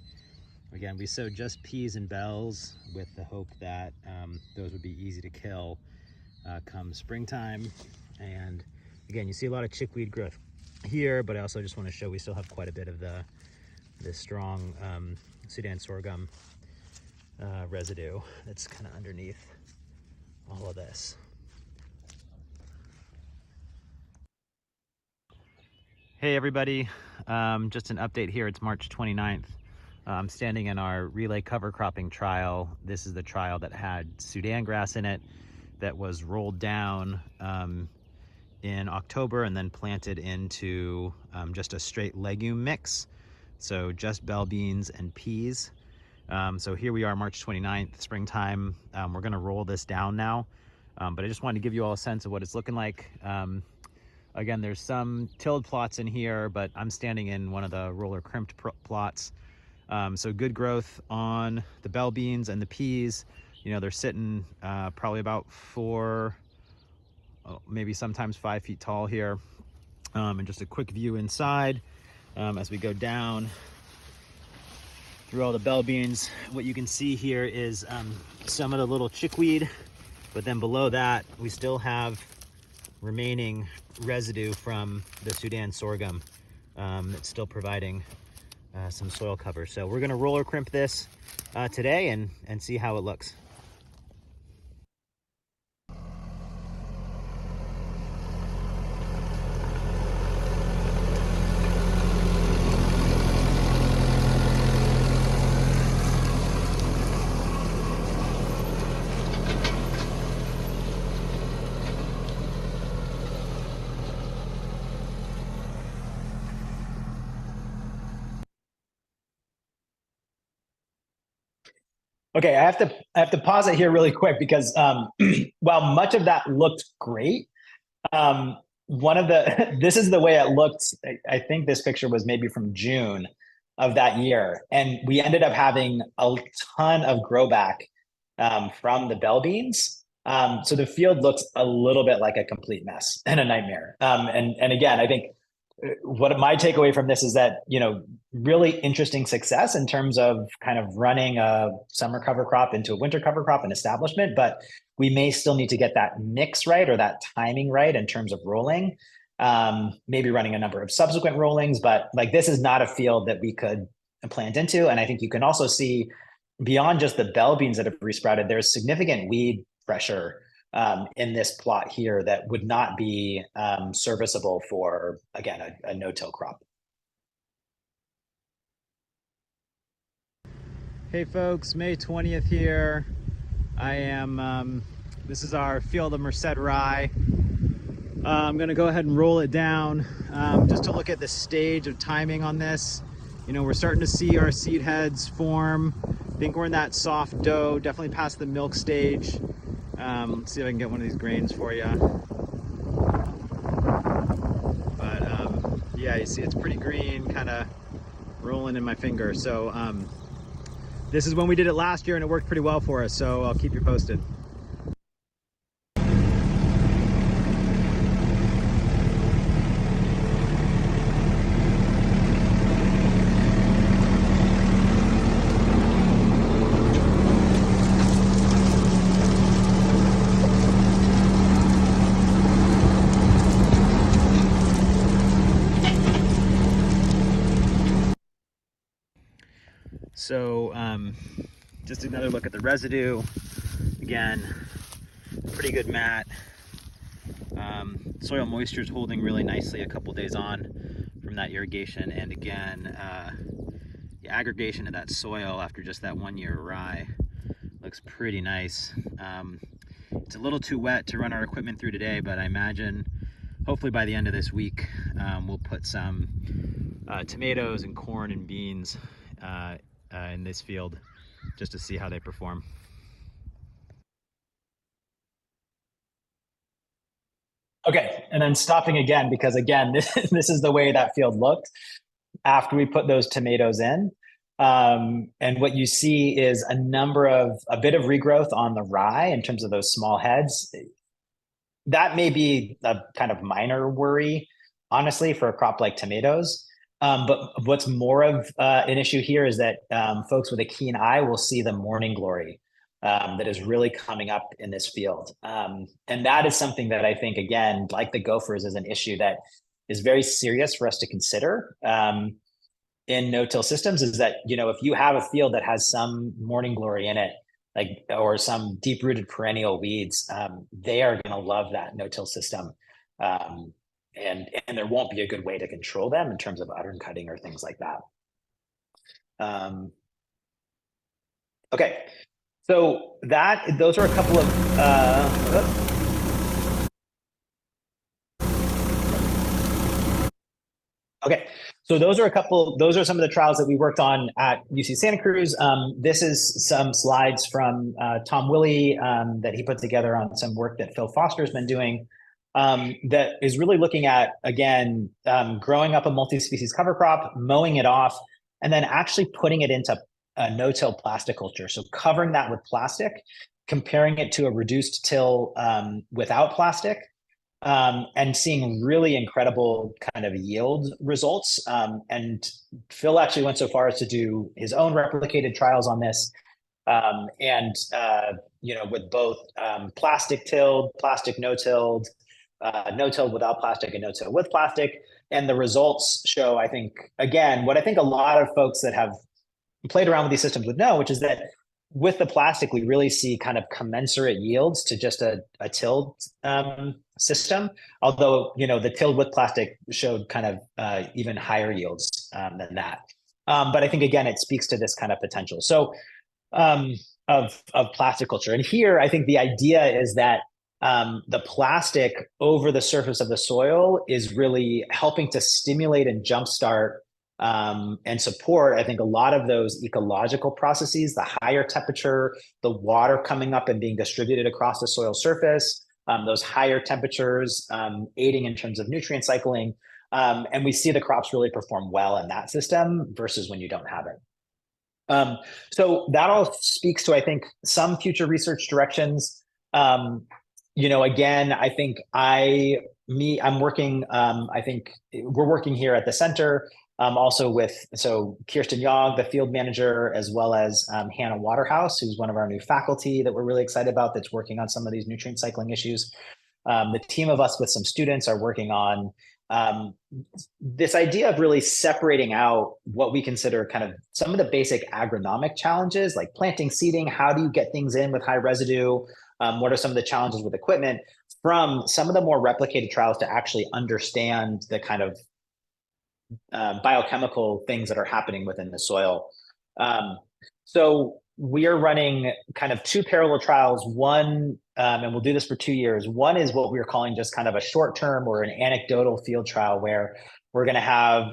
Again, we sowed just peas and bells with the hope that those would be easy to kill come springtime. And again, you see a lot of chickweed growth here, but I also just want to show we still have quite a bit of the strong Sudan sorghum residue that's kind of underneath all of this. Hey everybody, just an update here. It's March 29th. I'm standing in our relay cover cropping trial. This is the trial that had Sudan grass in it that was rolled down in October and then planted into just a straight legume mix. So just bell beans and peas. So here we are, March 29th, springtime. We're gonna roll this down now, but I just wanted to give you all a sense of what it's looking like. Again, there's some tilled plots in here, but I'm standing in one of the roller crimped plots. So good growth on the bell beans and the peas. You know, they're sitting probably about 4, maybe sometimes 5 feet tall here. And just a quick view inside as we go down through all the bell beans. What you can see here is some of the little chickweed, but then below that, we still have remaining residue from the Sudan sorghum that's still providing some soil cover. So we're gonna roller crimp this today and see how it looks. Okay, I have to pause it here really quick because while much of that looked great, this is the way it looked. I think this picture was maybe from June of that year, and we ended up having a ton of grow back from the bell beans. So the field looks a little bit like a complete mess and a nightmare. And again, I think what my takeaway from this is that, you know, really interesting success in terms of kind of running a summer cover crop into a winter cover crop and establishment, but we may still need to get that mix right or that timing right in terms of rolling, maybe running a number of subsequent rollings, but like this is not a field that we could plant into. And I think you can also see beyond just the bell beans that have resprouted, there's significant weed pressure in this plot here that would not be serviceable for, again, a no-till crop. Hey folks, May 20th here. I am, this is our field of Merced rye. I'm gonna go ahead and roll it down just to look at the stage of timing on this. You know, we're starting to see our seed heads form. I think we're in that soft dough, definitely past the milk stage. Let's see if I can get one of these grains for you. But yeah, you see it's pretty green, kind of rolling in my finger. So this is when we did it last year and it worked pretty well for us. So I'll keep you posted. just another look at the residue. Again, pretty good mat. Soil moisture is holding really nicely a couple days on from that irrigation. And again, the aggregation of that soil after just that 1 year rye looks pretty nice. It's a little too wet to run our equipment through today, but I imagine hopefully by the end of this week, we'll put some tomatoes and corn and beans in this field just to see how they perform. Okay, and then stopping again, because again, this is the way that field looked after we put those tomatoes in. And what you see is a bit of regrowth on the rye in terms of those small heads. That may be a kind of minor worry, honestly, for a crop like tomatoes. But what's more of an issue here is that folks with a keen eye will see the morning glory that is really coming up in this field. And that is something that I think, again, like the gophers, is an issue that is very serious for us to consider in no-till systems, is that, if you have a field that has some morning glory in it, or some deep-rooted perennial weeds, they are going to love that no-till system. And there won't be a good way to control them in terms of uttern cutting or things like that. Okay, so those are a couple of okay, so those are some of the trials that we worked on at UC Santa Cruz. This is some slides from Tom Willey that he put together on some work that Phil Foster's been doing. That is really looking at, again, growing up a multi-species cover crop, mowing it off, and then actually putting it into a no-till plasticulture. So covering that with plastic, comparing it to a reduced till without plastic, and seeing really incredible kind of yield results. And Phil actually went so far as to do his own replicated trials on this. With both plastic tilled, plastic no-tilled, no-tilled without plastic, and no-till with plastic. And the results show, I think, again, what I think a lot of folks that have played around with these systems would know, which is that with the plastic, we really see kind of commensurate yields to just a tilled system. Although, the tilled with plastic showed kind of even higher yields than that. But I think, again, it speaks to this kind of potential. So of plasticulture. And here, I think the idea is that the plastic over the surface of the soil is really helping to stimulate and jumpstart and support, I think, a lot of those ecological processes, the higher temperature, the water coming up and being distributed across the soil surface, those higher temperatures aiding in terms of nutrient cycling. And we see the crops really perform well in that system versus when you don't have it. So that all speaks to, I think, some future research directions. Again, I think I'm working, I think we're working here at the center, also with, Kirsten Yog, the field manager, as well as Hannah Waterhouse, who's one of our new faculty that we're really excited about, that's working on some of these nutrient cycling issues. The team of us with some students are working on this idea of really separating out what we consider kind of some of the basic agronomic challenges, like planting, seeding. How do you get things in with high residue? What are some of the challenges with equipment, from some of the more replicated trials to actually understand the kind of biochemical things that are happening within the soil. So we are running kind of two parallel trials. One, and we'll do this for 2 years. One is what we're calling just kind of a short-term or an anecdotal field trial, where we're going to have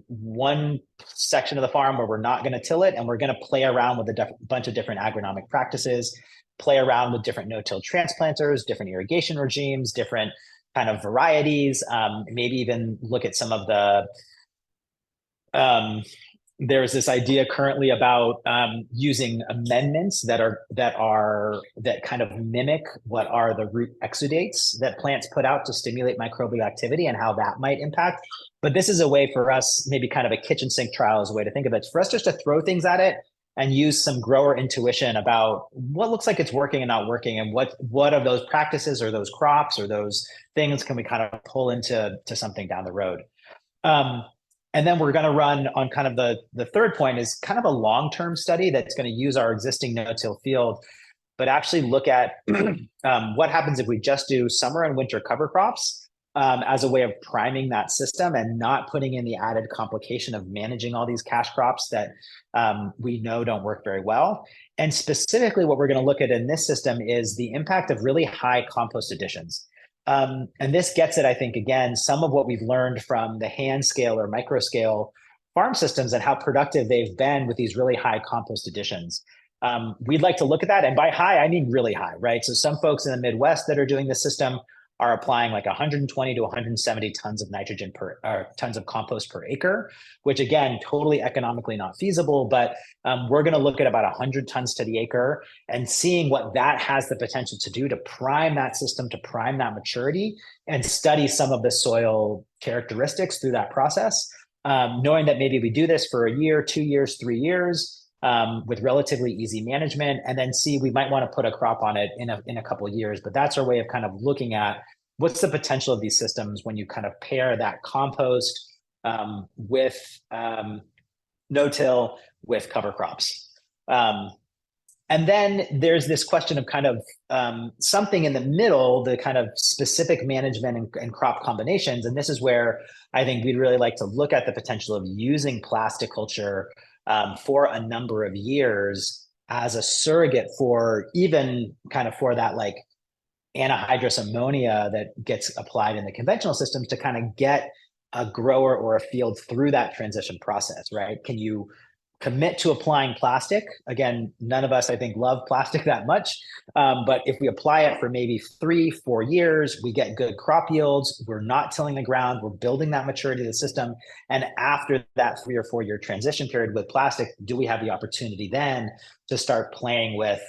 one section of the farm where we're not going to till it, and we're going to play around with a bunch of different agronomic practices, play around with different no-till transplanters, different irrigation regimes, different kind of varieties, maybe even look at some of the, there's this idea currently about using amendments that kind of mimic what are the root exudates that plants put out to stimulate microbial activity, and how that might impact. But this is a way for us, maybe kind of a kitchen sink trial is a way to think of it, for us just to throw things at it and use some grower intuition about what looks like it's working and not working, and what of those practices or those crops or those things can we kind of pull into something down the road. And then we're going to run on kind of the third point is kind of a long-term study that's going to use our existing no-till field, but actually look at what happens if we just do summer and winter cover crops as a way of priming that system and not putting in the added complication of managing all these cash crops that we know don't work very well. And specifically what we're going to look at in this system is the impact of really high compost additions. And this gets at, I think, again, some of what we've learned from the hand scale or micro scale farm systems and how productive they've been with these really high compost additions. We'd like to look at that. And by high, I mean really high, right? So some folks in the Midwest that are doing this system are applying like 120 to 170 tons of nitrogen tons of compost per acre, which again, totally economically not feasible, but we're going to look at about 100 tons to the acre and seeing what that has the potential to do to prime that system, to prime that maturity and study some of the soil characteristics through that process, knowing that maybe we do this for a year, 2 years, 3 years, with relatively easy management, and then see we might want to put a crop on it in a couple of years. But that's our way of kind of looking at what's the potential of these systems when you kind of pair that compost with no-till with cover crops. And then there's this question of kind of something in the middle, the kind of specific management and crop combinations. And this is where I think we'd really like to look at the potential of using plastic culture for a number of years as a surrogate for even kind of for that like anhydrous ammonia that gets applied in the conventional systems to kind of get a grower or a field through that transition process, right? Can you commit to applying plastic? Again, none of us, I think, love plastic that much. But if we apply it for maybe 3-4 years, we get good crop yields. We're not tilling the ground. We're building that maturity of the system. And after that 3 or 4 year transition period with plastic, do we have the opportunity then to start playing with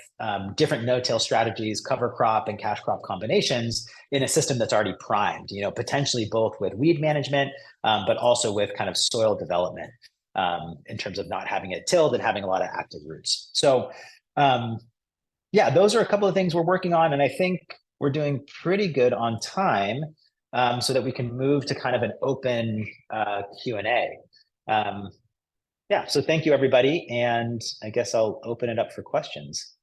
different no-till strategies, cover crop and cash crop combinations in a system that's already primed, you know, potentially both with weed management, but also with kind of soil development. In terms of not having it tilled and having a lot of active roots. So yeah, those are a couple of things we're working on. And I think we're doing pretty good on time so that we can move to kind of an open Q&A. Yeah, so thank you, everybody. And I guess I'll open it up for questions.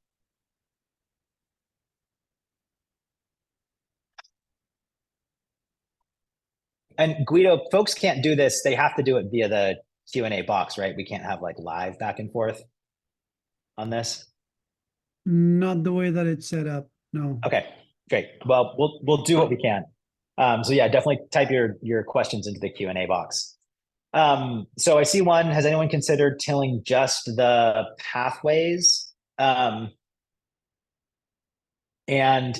And Guido, folks can't do this. They have to do it via the Q&A box, right? We can't have like live back and forth on this. Not the way that it's set up, no. Okay, great. Well, we'll do what we can. So yeah, definitely type your questions into the Q&A box. So I see one. Has anyone considered tilling just the pathways? And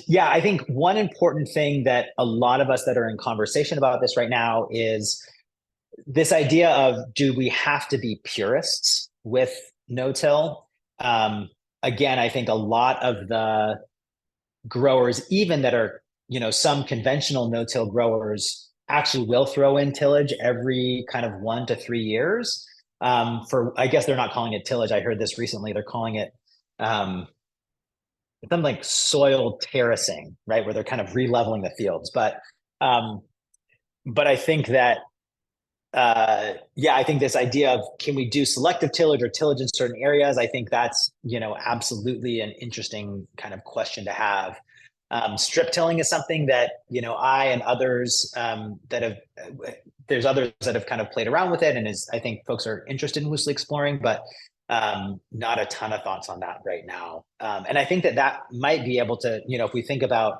yeah, I think one important thing that a lot of us that are in conversation about this right now is this idea of, do we have to be purists with no-till? Again, I think a lot of the growers, even that are, you know, some conventional no-till growers actually will throw in tillage every kind of 1 to 3 years. I guess they're not calling it tillage. I heard this recently. They're calling it something like soil terracing, right? Where they're kind of re-leveling the fields. But I think that yeah, I think this idea of can we do selective tillage or tillage in certain areas? I think that's, you know, absolutely an interesting kind of question to have. Strip tilling is something that, you know, I and others there's others that have kind of played around with it, and I think folks are interested in loosely exploring, but not a ton of thoughts on that right now. And I think that might be able to, you know, if we think about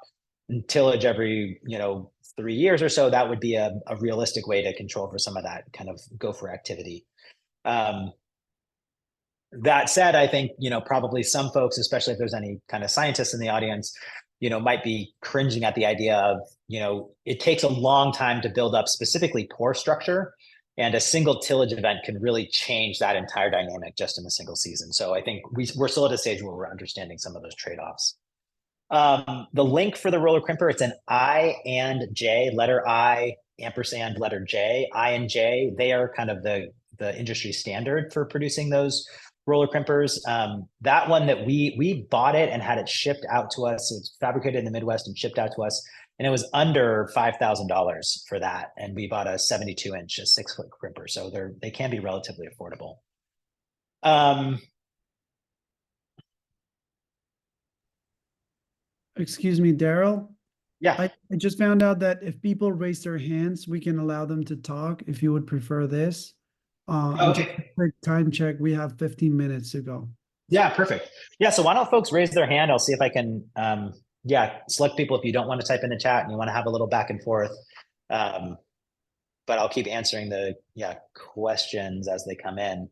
tillage every, you know, 3 years or so, that would be a realistic way to control for some of that kind of gopher activity. That said, I think, you know, probably some folks, especially if there's any kind of scientists in the audience, you know, might be cringing at the idea of, you know, it takes a long time to build up specifically pore structure, and a single tillage event can really change that entire dynamic just in a single season. So I think we're still at a stage where we're understanding some of those trade-offs. The link for the roller crimper, it's an I and J, letter I, ampersand, letter J. I and J, they are kind of the industry standard for producing those roller crimpers. That one that we bought it and had it shipped out to us. So it's fabricated in the Midwest and shipped out to us and it was under $5,000 for that. And we bought a 72-inch, a 6-foot crimper. So they can be relatively affordable. Excuse me, Daryl. Yeah. I just found out that if people raise their hands, we can allow them to talk if you would prefer this. And just a quick time check, we have 15 minutes to go. Yeah, perfect. Yeah, so why don't folks raise their hand? I'll see if I can, select people if you don't want to type in the chat and you want to have a little back and forth. But I'll keep answering the questions as they come in.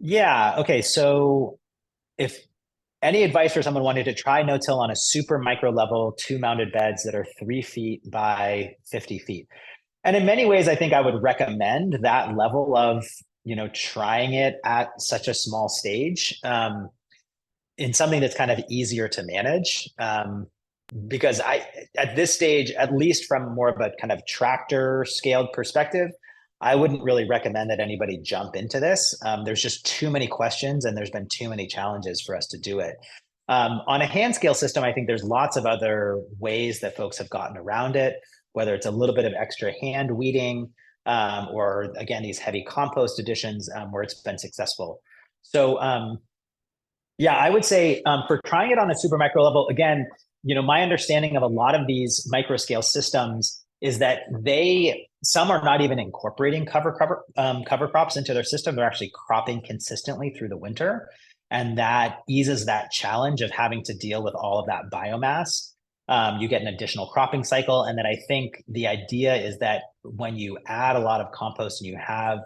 Okay, so if any advice for someone wanting to try no-till on a super micro level, 2 mounded beds that are 3 feet by 50 feet. And in many ways, I think I would recommend that level of, trying it at such a small stage in something that's kind of easier to manage. Because at this stage, at least from more of a kind of tractor scaled perspective, I wouldn't really recommend that anybody jump into this. There's just too many questions and there's been too many challenges for us to do it. On a hand scale system, I think there's lots of other ways that folks have gotten around it, whether it's a little bit of extra hand weeding, or again, these heavy compost additions where it's been successful. So I would say for trying it on a super micro level, again, my understanding of a lot of these micro scale systems is that some are not even incorporating cover crops into their system. They're actually cropping consistently through the winter. And that eases that challenge of having to deal with all of that biomass. You get an additional cropping cycle. And then I think the idea is that when you add a lot of compost and you have,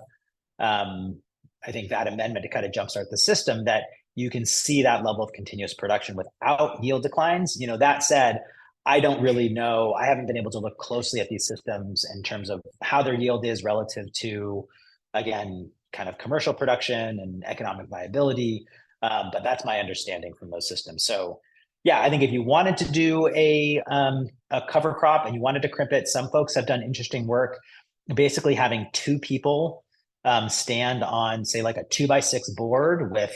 I think that amendment to kind of jumpstart the system, that you can see that level of continuous production without yield declines. That said, I don't really know. I haven't been able to look closely at these systems in terms of how their yield is relative to, again, kind of commercial production and economic viability. But that's my understanding from those systems. So I think if you wanted to do a cover crop and you wanted to crimp it, some folks have done interesting work, basically having 2 people stand on, say, like a 2x6 board with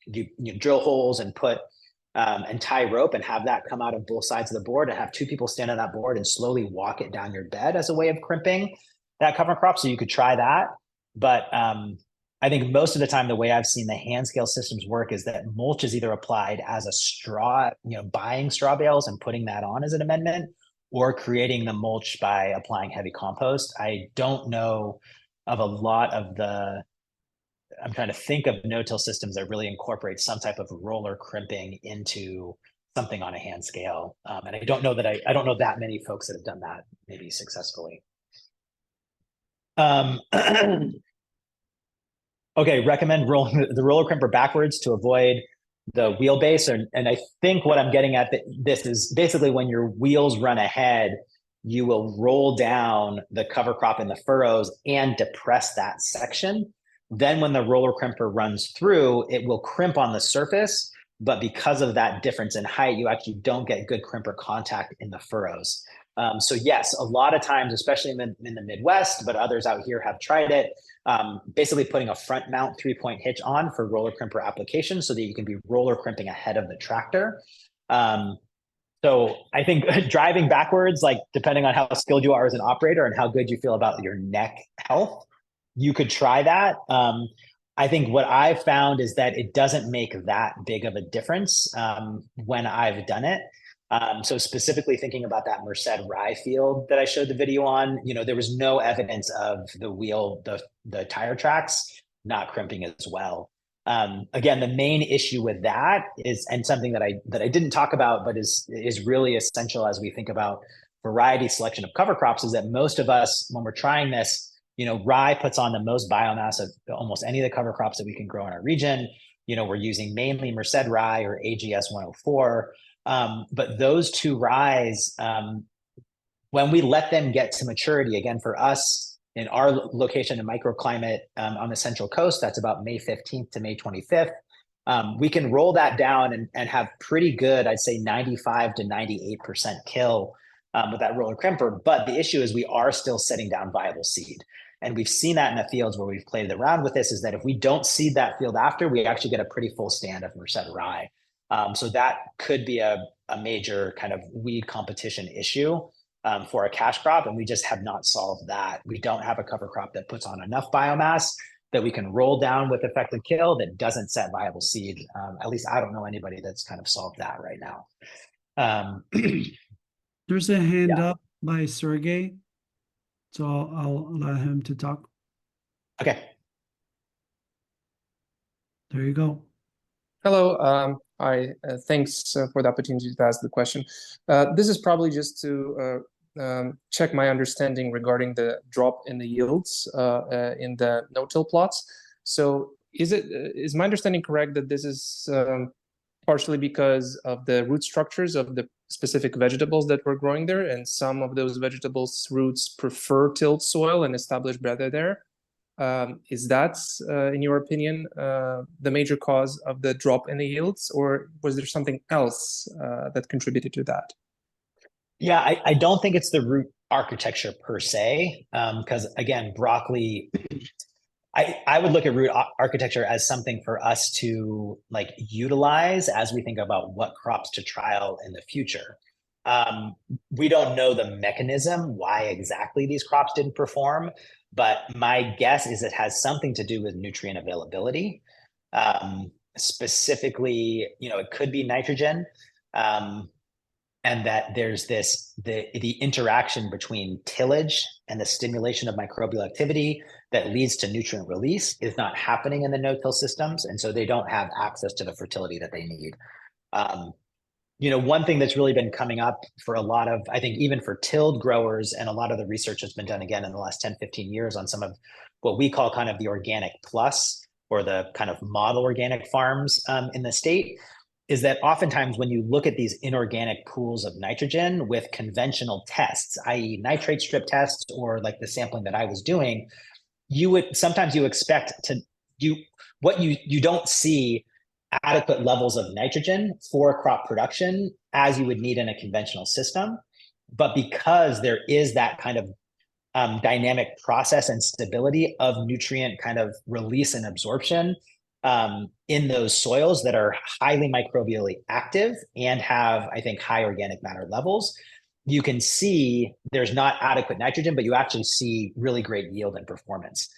you drill holes and put and tie rope and have that come out of both sides of the board, and have 2 people stand on that board and slowly walk it down your bed as a way of crimping that cover crop. So you could try that. But I think most of the time, the way I've seen the hand scale systems work is that mulch is either applied as a straw, buying straw bales and putting that on as an amendment, or creating the mulch by applying heavy compost. I don't know of a lot of I'm trying to think of no-till systems that really incorporate some type of roller crimping into something on a hand scale. And I don't know that many folks that have done that maybe successfully. Okay, recommend rolling the roller crimper backwards to avoid the wheelbase. And I think what I'm getting at, this is basically when your wheels run ahead, you will roll down the cover crop in the furrows and depress that section. Then when the roller crimper runs through, it will crimp on the surface, but because of that difference in height, you actually don't get good crimper contact in the furrows. So yes, a lot of times, especially in the Midwest, but others out here have tried it, basically putting a front mount 3-point hitch on for roller crimper application so that you can be roller crimping ahead of the tractor. So I think driving backwards, like depending on how skilled you are as an operator and how good you feel about your neck health, you could try that. I think what I've found is that it doesn't make that big of a difference when I've done it. So specifically thinking about that Merced rye field that I showed the video on, there was no evidence of the tire tracks not crimping as well. Again, the main issue with that is, and something that I didn't talk about, but is really essential as we think about variety selection of cover crops, is that most of us, when we're trying this, rye puts on the most biomass of almost any of the cover crops that we can grow in our region. We're using mainly Merced rye or AGS 104. But those 2 ryes, when we let them get to maturity, again, for us in our location and microclimate on the Central Coast, that's about May 15th to May 25th. We can roll that down and have pretty good, I'd say 95 to 98% kill with that roller crimper. But the issue is we are still setting down viable seed. And we've seen that in the fields where we've played around with this, is that if we don't seed that field after, we actually get a pretty full stand of Merced rye. So that could be a major kind of weed competition issue for a cash crop, and we just have not solved that. We don't have a cover crop that puts on enough biomass that we can roll down with effective kill that doesn't set viable seed. At least I don't know anybody that's kind of solved that right now. There's a hand Yeah. up by Sergey, so I'll allow him to talk. Okay. There you go. Hello. Thanks for the opportunity to ask the question. This is probably just to check my understanding regarding the drop in the yields in the no-till plots. So is my understanding correct that this is partially because of the root structures of the specific vegetables that were growing there, and some of those vegetables' roots prefer tilled soil and established better there? Is that, in your opinion, the major cause of the drop in the yields, or was there something else that contributed to that? Yeah, I don't think it's the root architecture per se, because again, broccoli, I would look at root architecture as something for us to like utilize as we think about what crops to trial in the future. We don't know the mechanism why exactly these crops didn't perform, but my guess is it has something to do with nutrient availability. Specifically, it could be nitrogen. And that there's the interaction between tillage and the stimulation of microbial activity that leads to nutrient release is not happening in the no-till systems, and so they don't have access to the fertility that they need. One thing that's really been coming up for a lot of, I think even for tilled growers, and a lot of the research that's been done again in the last 10, 15 years on some of what we call kind of the organic plus, or the kind of model organic farms in the state, is that oftentimes when you look at these inorganic pools of nitrogen with conventional tests, i.e. nitrate strip tests, or like the sampling that I was doing, you expect you don't see adequate levels of nitrogen for crop production as you would need in a conventional system. But because there is that kind of dynamic process and stability of nutrient kind of release and absorption in those soils that are highly microbially active and have, I think, high organic matter levels, you can see there's not adequate nitrogen, but you actually see really great yield and performance.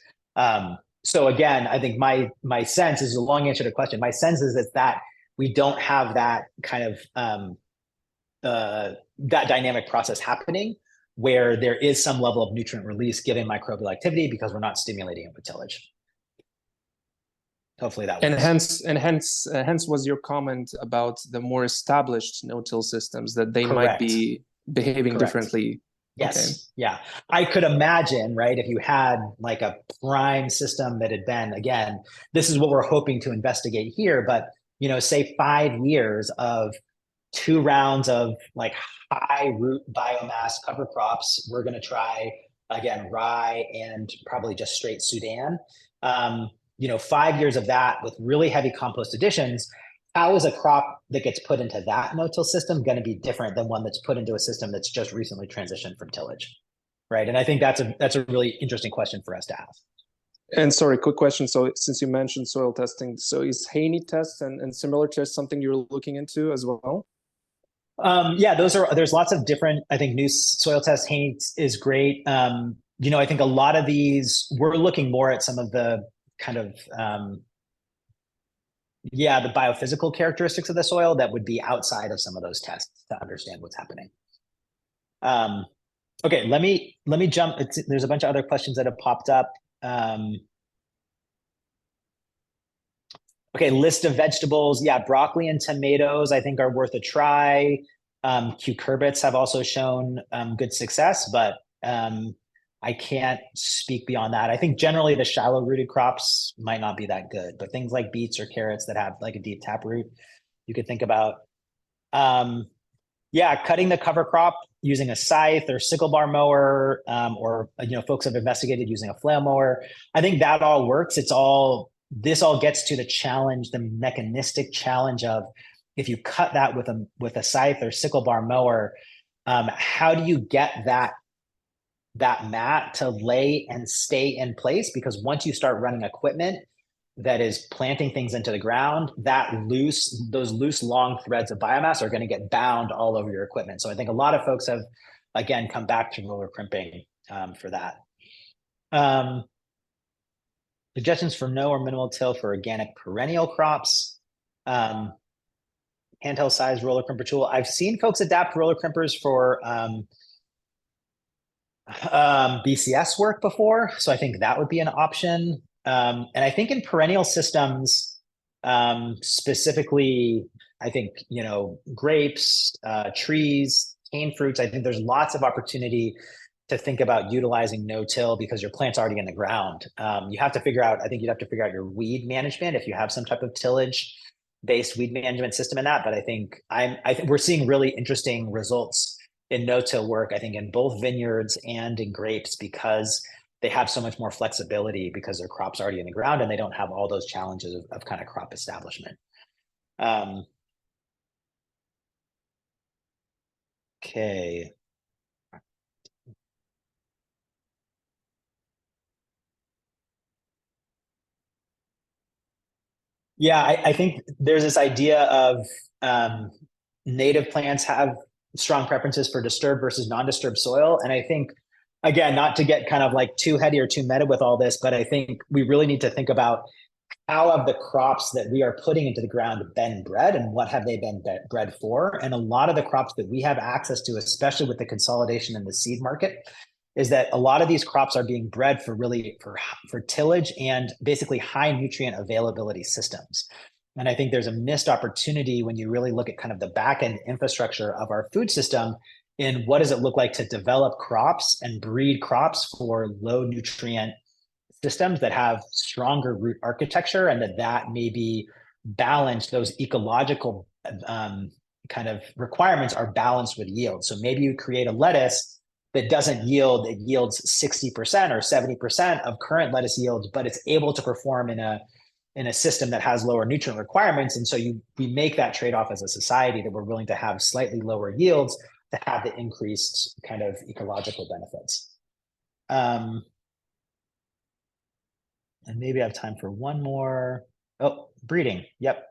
So again, I think my sense is a long answer to the question. My sense is that we don't have that kind of that dynamic process happening where there is some level of nutrient release given microbial activity because we're not stimulating it with tillage. Hopefully that works. And hence was your comment about the more established no-till systems, that they Correct. might be behaving Correct. differently. Yes. Okay. Yeah. I could imagine, right, if you had like a prime system that had been, again, this is what we're hoping to investigate here, but say 5 years of 2 rounds of like high root biomass cover crops. We're going to try again rye and probably just straight Sudan. 5 years of that with really heavy compost additions. How is a crop that gets put into that no-till system going to be different than one that's put into a system that's just recently transitioned from tillage, right? And I think that's a really interesting question for us to ask. And sorry, quick question. So since you mentioned soil testing, so is Haney tests and similar tests something you're looking into as well? Yeah, there's lots of different, I think, new soil tests. Haney is great. I think a lot of these, we're looking more at some of the kind of, the biophysical characteristics of the soil that would be outside of some of those tests to understand what's happening. Okay, let me jump. There's a bunch of other questions that have popped up. Okay, list of vegetables. Yeah, broccoli and tomatoes, I think, are worth a try. Cucurbits have also shown good success, but I can't speak beyond that. I think generally the shallow rooted crops might not be that good, but things like beets or carrots that have like a deep taproot, you could think about. Cutting the cover crop using a scythe or sickle bar mower, or folks have investigated using a flail mower. I think that all works. This all gets to the challenge, the mechanistic challenge of if you cut that with a scythe or sickle bar mower, how do you get that mat to lay and stay in place, because once you start running equipment that is planting things into the ground, those loose long threads of biomass are going to get bound all over your equipment. So I think a lot of folks have, again, come back to roller crimping for that. Suggestions for no or minimal till for organic perennial crops. Handheld size roller crimper tool. I've seen folks adapt roller crimpers for BCS work before, so I think that would be an option. And I think in perennial systems, specifically, I think, grapes, trees, cane fruits, I think there's lots of opportunity to think about utilizing no-till because your plant's already in the ground. You have to figure out, I think you'd have to figure out your weed management if you have some type of tillage-based weed management system in that. But I think we're seeing really interesting results in no-till work, I think, in both vineyards and in grapes, because they have so much more flexibility because their crop's already in the ground and they don't have all those challenges of kind of crop establishment. Okay. Yeah, I think there's this idea of native plants have strong preferences for disturbed versus non-disturbed soil. And I think, again, not to get kind of like too heady or too meta with all this, but I think we really need to think about how have the crops that we are putting into the ground been bred and what have they been bred for? And a lot of the crops that we have access to, especially with the consolidation in the seed market, is that a lot of these crops are being bred for tillage and basically high nutrient availability systems. And I think there's a missed opportunity when you really look at kind of the back end infrastructure of our food system in what does it look like to develop crops and breed crops for low nutrient systems that have stronger root architecture, and that maybe balance those ecological kind of requirements are balanced with yield. So maybe you create a lettuce that doesn't yield, it yields 60% or 70% of current lettuce yields, but it's able to perform in a system that has lower nutrient requirements. And so we make that trade-off as a society, that we're willing to have slightly lower yields to have the increased kind of ecological benefits. And maybe I have time for one more. Oh, breeding. Yep.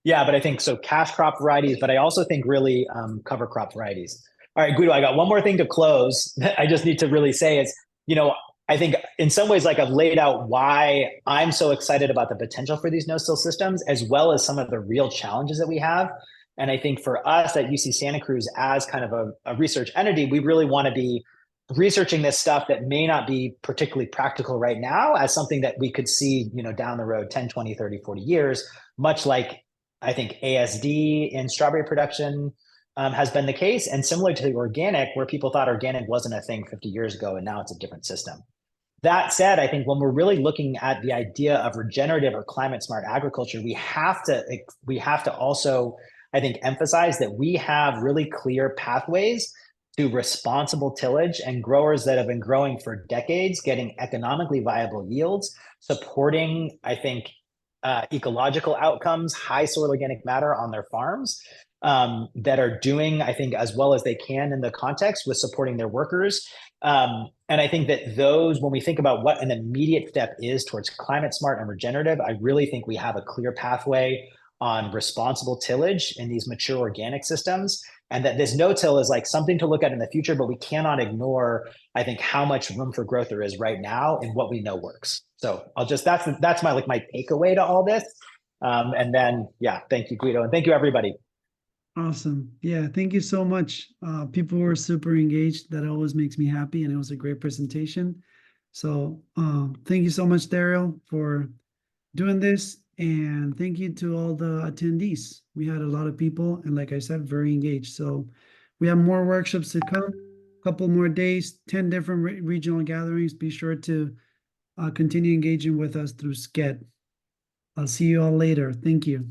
Yeah, but I think so cash crop varieties, but I also think really cover crop varieties. All right, Guido, I got one more thing to close that I just need to really say is, I think in some ways, like I've laid out why I'm so excited about the potential for these no-till systems, as well as some of the real challenges that we have. And I think for us at UC Santa Cruz, as kind of a research entity, we really want to be researching this stuff that may not be particularly practical right now as something that we could see, down the road 10, 20, 30, 40 years, much like I think ASD in strawberry production has been the case, and similar to the organic, where people thought organic wasn't a thing 50 years ago, and now it's a different system. That said, I think when we're really looking at the idea of regenerative or climate smart agriculture, we have to also, I think, emphasize that we have really clear pathways to responsible tillage and growers that have been growing for decades, getting economically viable yields, supporting, I think, ecological outcomes, high soil organic matter on their farms, that are doing, I think, as well as they can in the context with supporting their workers. And I think that when we think about what an immediate step is towards climate smart and regenerative, I really think we have a clear pathway on responsible tillage in these mature organic systems, and that this no-till is like something to look at in the future, but we cannot ignore, I think, how much room for growth there is right now in what we know works. So that's my takeaway to all this. And then, yeah, thank you, Guido, and thank you, everybody. Awesome. Yeah, thank you so much. People were super engaged. That always makes me happy, and it was a great presentation. So thank you so much, Daryl, for doing this, and thank you to all the attendees. We had a lot of people, and like I said, very engaged. So we have more workshops to come, a couple more days, 10 different regional gatherings. Be sure to continue engaging with us through SCED. I'll see you all later. Thank you.